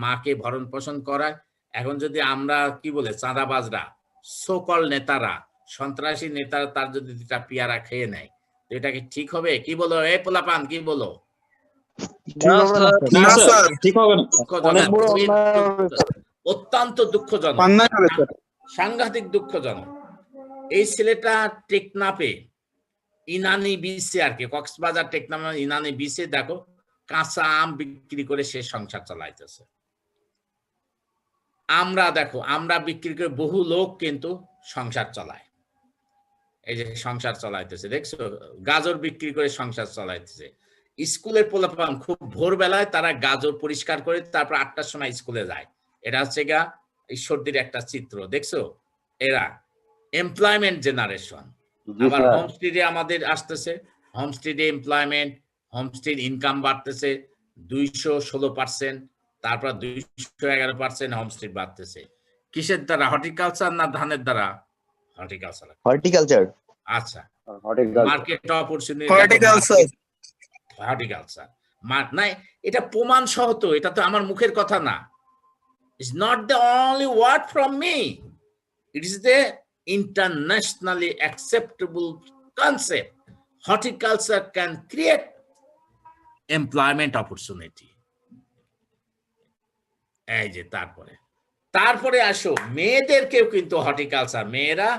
মাকে ভরণ পোষণ করায়। এখন যদি আমরা কি বলে চাঁদাবাজরা, সকল নেতারা, সন্ত্রাসী নেতারা তার যদি 2টা পেয়ারা খেয়ে নেয়, তো এটা কি ঠিক হবে? কি বলো এই পোলাপান, কি বলো? ঠিক হবে না। অত্যন্ত দুঃখজনক, সাংঘাতিক দুঃখজনক। এই ছেলেটা টেকনাফে ইনানি বিচে, আর কি কক্সবাজার টেকনাফে ইনানি বিচে, দেখো কাঁচা আম বিক্রি করে সে সংসার চালাইতেছে। আমরা দেখো, আমরা বিক্রি করে বহু লোক কিন্তু সংসার চালায়। এই যে সংসার চালাইতেছে, দেখছো, গাজর বিক্রি করে সংসার চালাইতেছে। স্কুলের পোলাপান খুব ভোরবেলায় তারা গাজর পরিষ্কার করে তারপর 8টার সময় স্কুলে যায়। এটা হচ্ছে গা ঈশ্বরদীর একটা চিত্র, দেখছো? এরা এমপ্লয়মেন্ট জেনারেশন। আবার হোমস্টেডে আমাদের আসতেছে, হোমস্টেডে এমপ্লয়মেন্ট, হোমস্টেড ইনকাম বাড়তেছে 216%, তারপর 211% হোমস্টেড বাড়তেছে। কিসের দ্বারা? হর্টিকালচার না ধানের দ্বারা? হর্টিকালচার। হর্টিকালচার। আচ্ছা, মার্কেট অপরচুনিটি, হর্টিকালচার নাই, এটা প্রমাণ সহ তো, এটা তো আমার মুখের কথা না। It's not the only word from me. It is the internationally acceptable concept. Horticulture can create employment opportunity. এই যে তারপরে আসো মেয়েদেরকেও কিন্তু হর্টিকালচার, মেয়েরা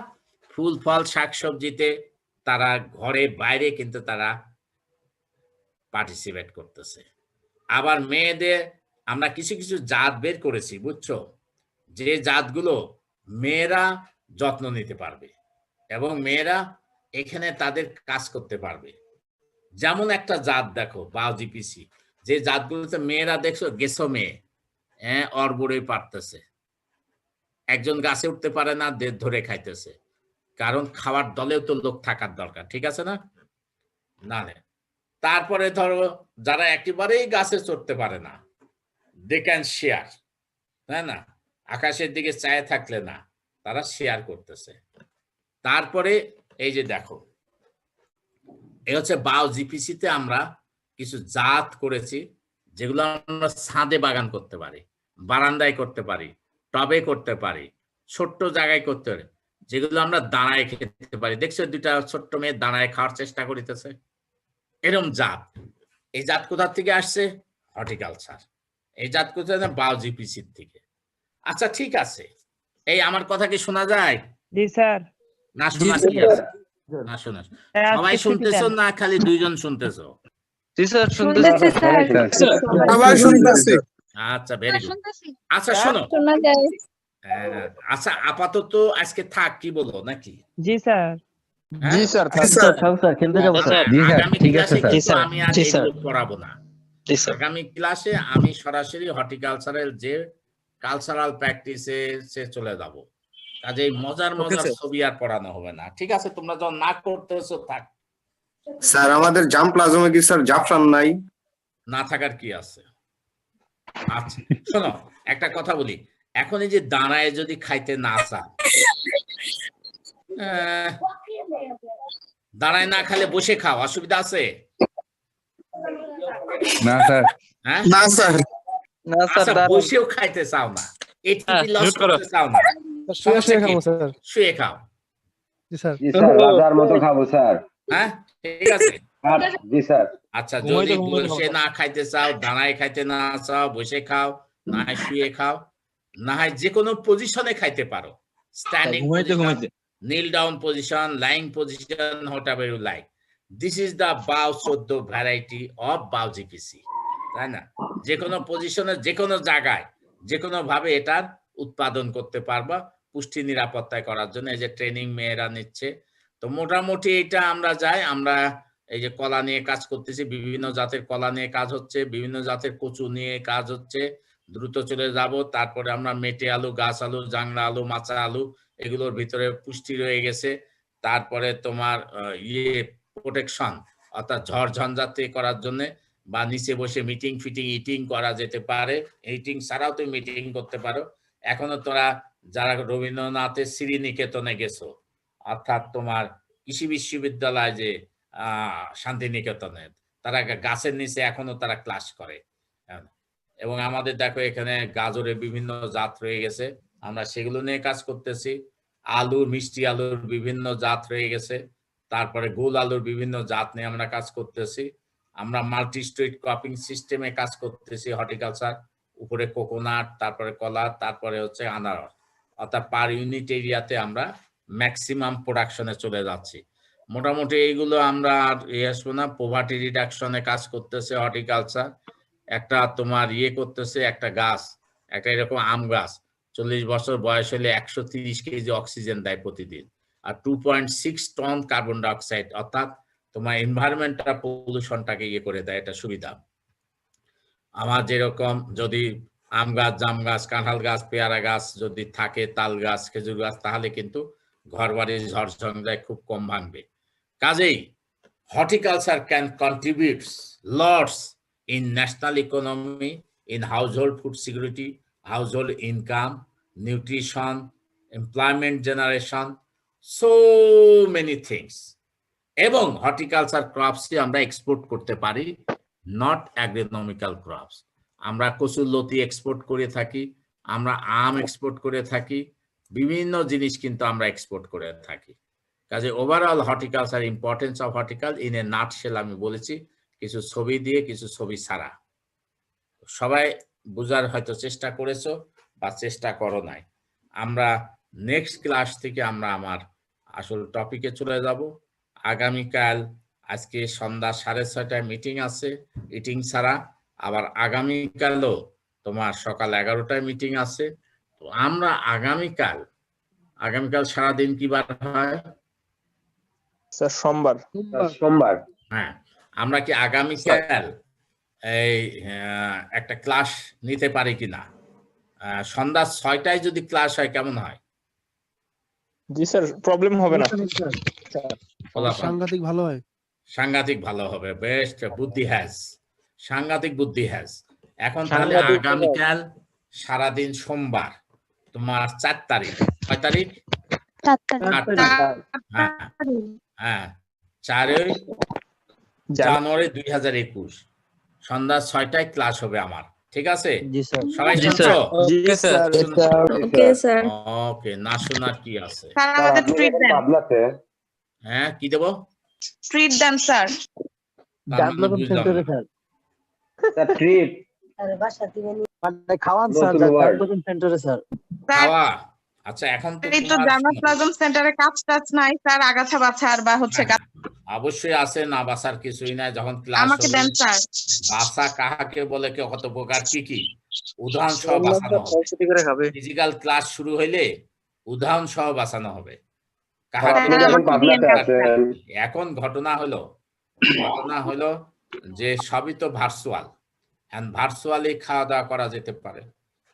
ফুল ফল শাকসবজিতে তারা ঘরে বাইরে কিন্তু তারা পার্টিসিপেট করতেছে। আবার মেয়েদের আমরা কিছু কিছু জাত বের করেছি, বুঝছো, যে জাতগুলো মেয়েরা যত্ন নিতে পারবে এবং মেয়েরা এখানে তাদের কাজ করতে পারবে। যেমন একটা জাত দেখো বাউজিপিসি, যে জাতগুলোতে মেয়েরা দেখছো গেছো মেয়ে অর্বরে পারতেছে, একজন গাছে উঠতে পারে না, ধরে খাইতেছে, কারণ খাওয়ার দলেও তো লোক থাকার দরকার, ঠিক আছে না? না, তারপরে ধরো যারা একেবারেই গাছে চড়তে পারে না, দে ক্যান শেয়ার, তাই না? আকাশের দিকে চায়ে থাকলে না, তারা শেয়ার করতেছে। তারপরে এই যে দেখো, এই হচ্ছে বায়োজিপিসিতে আমরা কিছু জাত করেছি, যেগুলো আমরা ছাদে বাগান করতে পারি, বারান্দায় করতে পারি, টবে করতে পারি, ছোট্ট জায়গায় করতে পারি, যেগুলো আমরা দাঁড়ায় খেতে পারি। দেখছো 2টা ছোট্ট মেয়ে দাঁড়ায় খাওয়ার চেষ্টা করিতেছে, এরকম জাত। এই জাত কোথা থেকে আসছে? হর্টিকালচার। এই জাত কোথায়? বায়োজিপিসির থেকে। আচ্ছা ঠিক আছে, এই আমার কথা কি শোনা যায়? জি স্যার। না শোনা কি আছে? না শোনা, সবাই শুনতেছো না খালি 2 জন শুনতেছো? জি স্যার, শুনতেছি স্যার। সবাই শুনতেছি। আচ্ছা ভেরি গুড। আচ্ছা শোনো, আচ্ছা আপাতত আজকে থাক, কি বলো নাকি? জি স্যার। জি স্যার, খেলতে যাবো স্যার। আগামী ক্লাসে কিন্তু আমি আর এগুলো পড়াবো না। আগামী ক্লাসে আমি সরাসরি হর্টিকালচারের যে কালচারাল প্র্যাকটিসে চলে যাব। কাজে মজার ছবি আর পড়ানো হবে না, ঠিক আছে? তোমরা যখন না করতেছো থাক, স্যার আমাদের জাম প্লাজমে কি স্যার জাপসান নাই? না থাকার কি আছে? আচ্ছা শোনো একটা কথা বলি, এখন এই যে দাঁড়ায় যদি খাইতে না চান, দাঁড়ায় না খেলে বসে খাও, অসুবিধা আছে? না স্যার। হ্যাঁ না স্যার না স্যার আচ্ছা বসেও খাইতে চাও না, এটিপি লস করতে চাও না, শুয়ে খাবো স্যার। শুয়ে খাও। জি স্যার। জি স্যার, রাজার মতো খাবো স্যার। হ্যাঁ ঠিক আছে। জি স্যার। আচ্ছা যদি বসে না খাইতে চাও, দাঁড়ায় খাইতে না চাও, বসে খাও, না হয় শুয়ে খাও, না হয় যে কোনো পজিশনে খাইতে পারো, standing position, kneel down position, lying position, whatever you like. This is the bow 14 variety of bow GPC, তাই না? যে কোনো পজিশনে যে কোনো জায়গায় যে কোনো ভাবে এটার উৎপাদন করতে পারবা পুষ্টি নিরাপত্তায় করার জন্য। এই যে ট্রেনিং মেয়েরা নিচ্ছে, তো মোটামুটি এটা আমরা যাই, আমরা এই যে কলা নিয়ে কাজ করতেছি, বিভিন্ন জাতের কলা নিয়ে কাজ হচ্ছে, বিভিন্ন জাতের কচু নিয়ে কাজ হচ্ছে, দ্রুত চলে যাব। তারপরে আমরা মেটে আলু, গাছ আলু, জাংলা আলু, মাচা আলু, এগুলোর ভিতরে পুষ্টি রয়ে গেছে। তারপরে তোমার প্রোটেকশন অর্থাৎ ঝড় ঝঞ্ঝাট থেকে করার জন্য, বা নিচে বসে মিটিং ফিটিং ইটিং করা যেতে পারে, ইটিং ছাড়াও তুমি মিটিং করতে পারো। এখনো তোরা যারা রবীন্দ্রনাথের শ্রীনিকেতনে গেছো, অর্থাৎ তোমার কৃষি বিশ্ববিদ্যালয় যে শান্তিনিকেতনে, তারা গাছের নিচে এখনো তারা ক্লাস করে। এবং আমাদের দেখো এখানে গাজরের বিভিন্ন জাত রয়ে গেছে, আমরা সেগুলো নিয়ে কাজ করতেছি। আলু, মিষ্টি আলুর বিভিন্ন জাত রয়ে গেছে, তারপরে গোল আলুর বিভিন্ন জাত নিয়ে আমরা কাজ করতেছি। আমরা মাল্টি স্ট্রিট ক্রপিং সিস্টেমে কাজ করতেছি, হর্টিকালচার, উপরে কোকোনাট, তারপরে কলা, তারপরে হচ্ছে আনারস, অর্থাৎ পার ইউনিট এরিয়াতে আমরা ম্যাক্সিমাম প্রোডাকশনে চলে যাচ্ছি। মোটামুটি এইগুলো আমরা আর আসবো না। পভার্টি রিডাকশনে কাজ করতেছে হর্টিকালচার। একটা তোমার করতেছে, একটা গাছ, একটা এরকম আম গাছ 40 বছর বয়স হলে 130 কেজি অক্সিজেন দেয় প্রতিদিন, আর 2.6 টন কার্বন ডাইঅক্সাইড, অর্থাৎ তোমার এনভায়রনমেন্টাল পলিউশনটাকে করে দেয়। এটা সুবিধা। আমার যেরকম যদি আম গাছ, জাম গাছ, কাঁঠাল গাছ, পেয়ারা গাছ যদি থাকে, তাল গাছ, খেজুর গাছ, তাহলে কিন্তু ঘর বাড়ির ঝড় ঝঞ্ঝায় খুব কম ভাঙবে। কাজেই horticulture can contributes lots in national economy, in household food security, household income, nutrition, employment generation, so many things. এবং হর্টিকালচার ক্রপসকে আমরা এক্সপোর্ট করতে পারি, নট অ্যাগ্রোনমিক্যাল ক্রপস। আমরা কচুর লতি এক্সপোর্ট করে থাকি, আমরা আম এক্সপোর্ট করে থাকি, বিভিন্ন জিনিস কিন্তু আমরা এক্সপোর্ট করে থাকি। কাজে overall horticulture, importance of horticulture in a nutshell আমি বলেছি, কিছু ছবি দিয়ে, কিছু ছবি ছাড়া। সবাই বোঝার হয়তো চেষ্টা করেছো বা চেষ্টা করো নাই। আমরা নেক্সট ক্লাস থেকে আমরা আমার আসল টপিকে চলে যাব। আগামীকাল, আজকে সন্ধ্যা 6:30টায় মিটিং আছে, ইটিং ছাড়া। আবার আগামীকালও তোমার সকাল 11টায় মিটিং আছে। তো আমরা আগামীকাল সারাদিন কি বার হয় স্যার? সোমবার। সোমবার। হ্যাঁ, আমরা কি আগামীকাল এই একটা ক্লাস নিতে পারি কিনা? সন্ধ্যা 6টায় যদি ক্লাস হয় কেমন হয়? জি স্যার, প্রবলেম হবে না। সাংঘাতিক ভালো হয়। সাংঘাতিক ভালো হবে। বেস্ট বুদ্ধি হ্যাজ, সাংঘাতিক বুদ্ধি হ্যাজ। এখন তাহলে আগামীকাল সারাদিন সোমবার, তোমার 4 তারিখ। কয় তারিখ? 4 তারিখ। হ্যাঁ, 4 জানুয়ারি 2021 সন্ধ্যা 6টায় ক্লাস হবে আমার। ঠিক আছে? সবাই শুনছো? Okay sir. ওকে, না শোনার কি আছে? স্যার আমাদের ট্রিট দেন। হ্যাঁ, কি দেব? ট্রিট দেন স্যার। ডেভেলপমেন্ট সেন্টারে স্যার। স্যার ট্রিট মানে খাওয়ান স্যার, ডেভেলপমেন্ট সেন্টারে স্যার। খাওয়া। আচ্ছা, এখন এই তো জার্নাপ্লাজম সেন্টারে কাজ টাচ নাই স্যার, আগাছা বাছার বা হচ্ছে অবশ্যই আছে, না বাসার কিছুই নাই। যখন ক্লাস আমাকে দেন স্যার। বাসা কাহাকে বলে, কে কত প্রকার কি কি, উদাহরণ সহ বাঁচানো হবে। ফিজিক্যাল ক্লাস শুরু হইলে উদাহরণ সহ বাঁচানো হবে। এখন ঘটনা হলো যে সবই তো ভার্চুয়াল, এন্ড ভার্চুয়ালি খাওয়া দাওয়া করা যেতে পারে,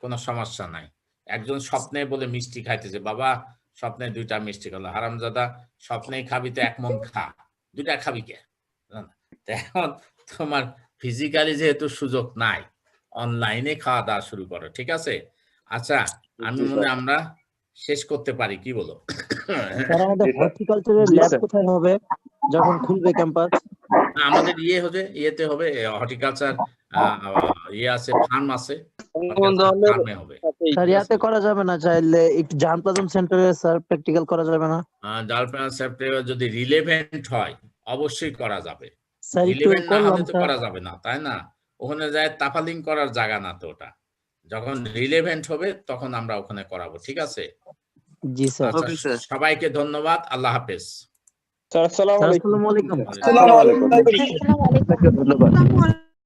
কোনো সমস্যা নাই। একজন স্বপ্নে বলে মিষ্টি খাইতেছে, বাবা স্বপ্নে 2টা মিষ্টি খেলো, হারামজাদা স্বপ্নেই খাবি তো 1 মণ খা, 2টা খাবি কে? এখন তোমার ফিজিক্যালি যেহেতু সুযোগ নাই, অনলাইনে খাওয়া দাওয়া শুরু করো, ঠিক আছে? আচ্ছা, আমি মনে হয় আমরা শেষ করতে পারি, কি বলো? স্যার আমাদের হর্টিকালচারের ল্যাব কোথায় হবে যখন খুলবে ক্যাম্পাস? আমাদের ইয়েতে হবে, হর্টিকালচার আছে, ফার্ম আছে, ফার্মে হবে। স্যার ইয়াতে করা যাবে না, চাইলে একটু জাম প্লাজম সেন্টারে স্যার প্র্যাকটিক্যাল করা যাবে না? জালপানা সেপ্টেম্বর যদি রিলেভেন্ট হয় অবশ্যই করা যাবে। স্যার একটু রিলেভেন্ট না করলাম হলে তো স্যার। করা যাবে না, তাই না? ওখানে যায় তাফালিং করার জায়গা না তো ওটা। যখন রিলেভেন্ট হবে তখন আমরা ওখানে করাবো, ঠিক আছে? জি স্যার। আচ্ছা, সবাইকে ধন্যবাদ, আল্লাহ হাফেজ। স্যার আসসালামু আলাইকুম। আসসালামু আলাইকুম। ধন্যবাদ।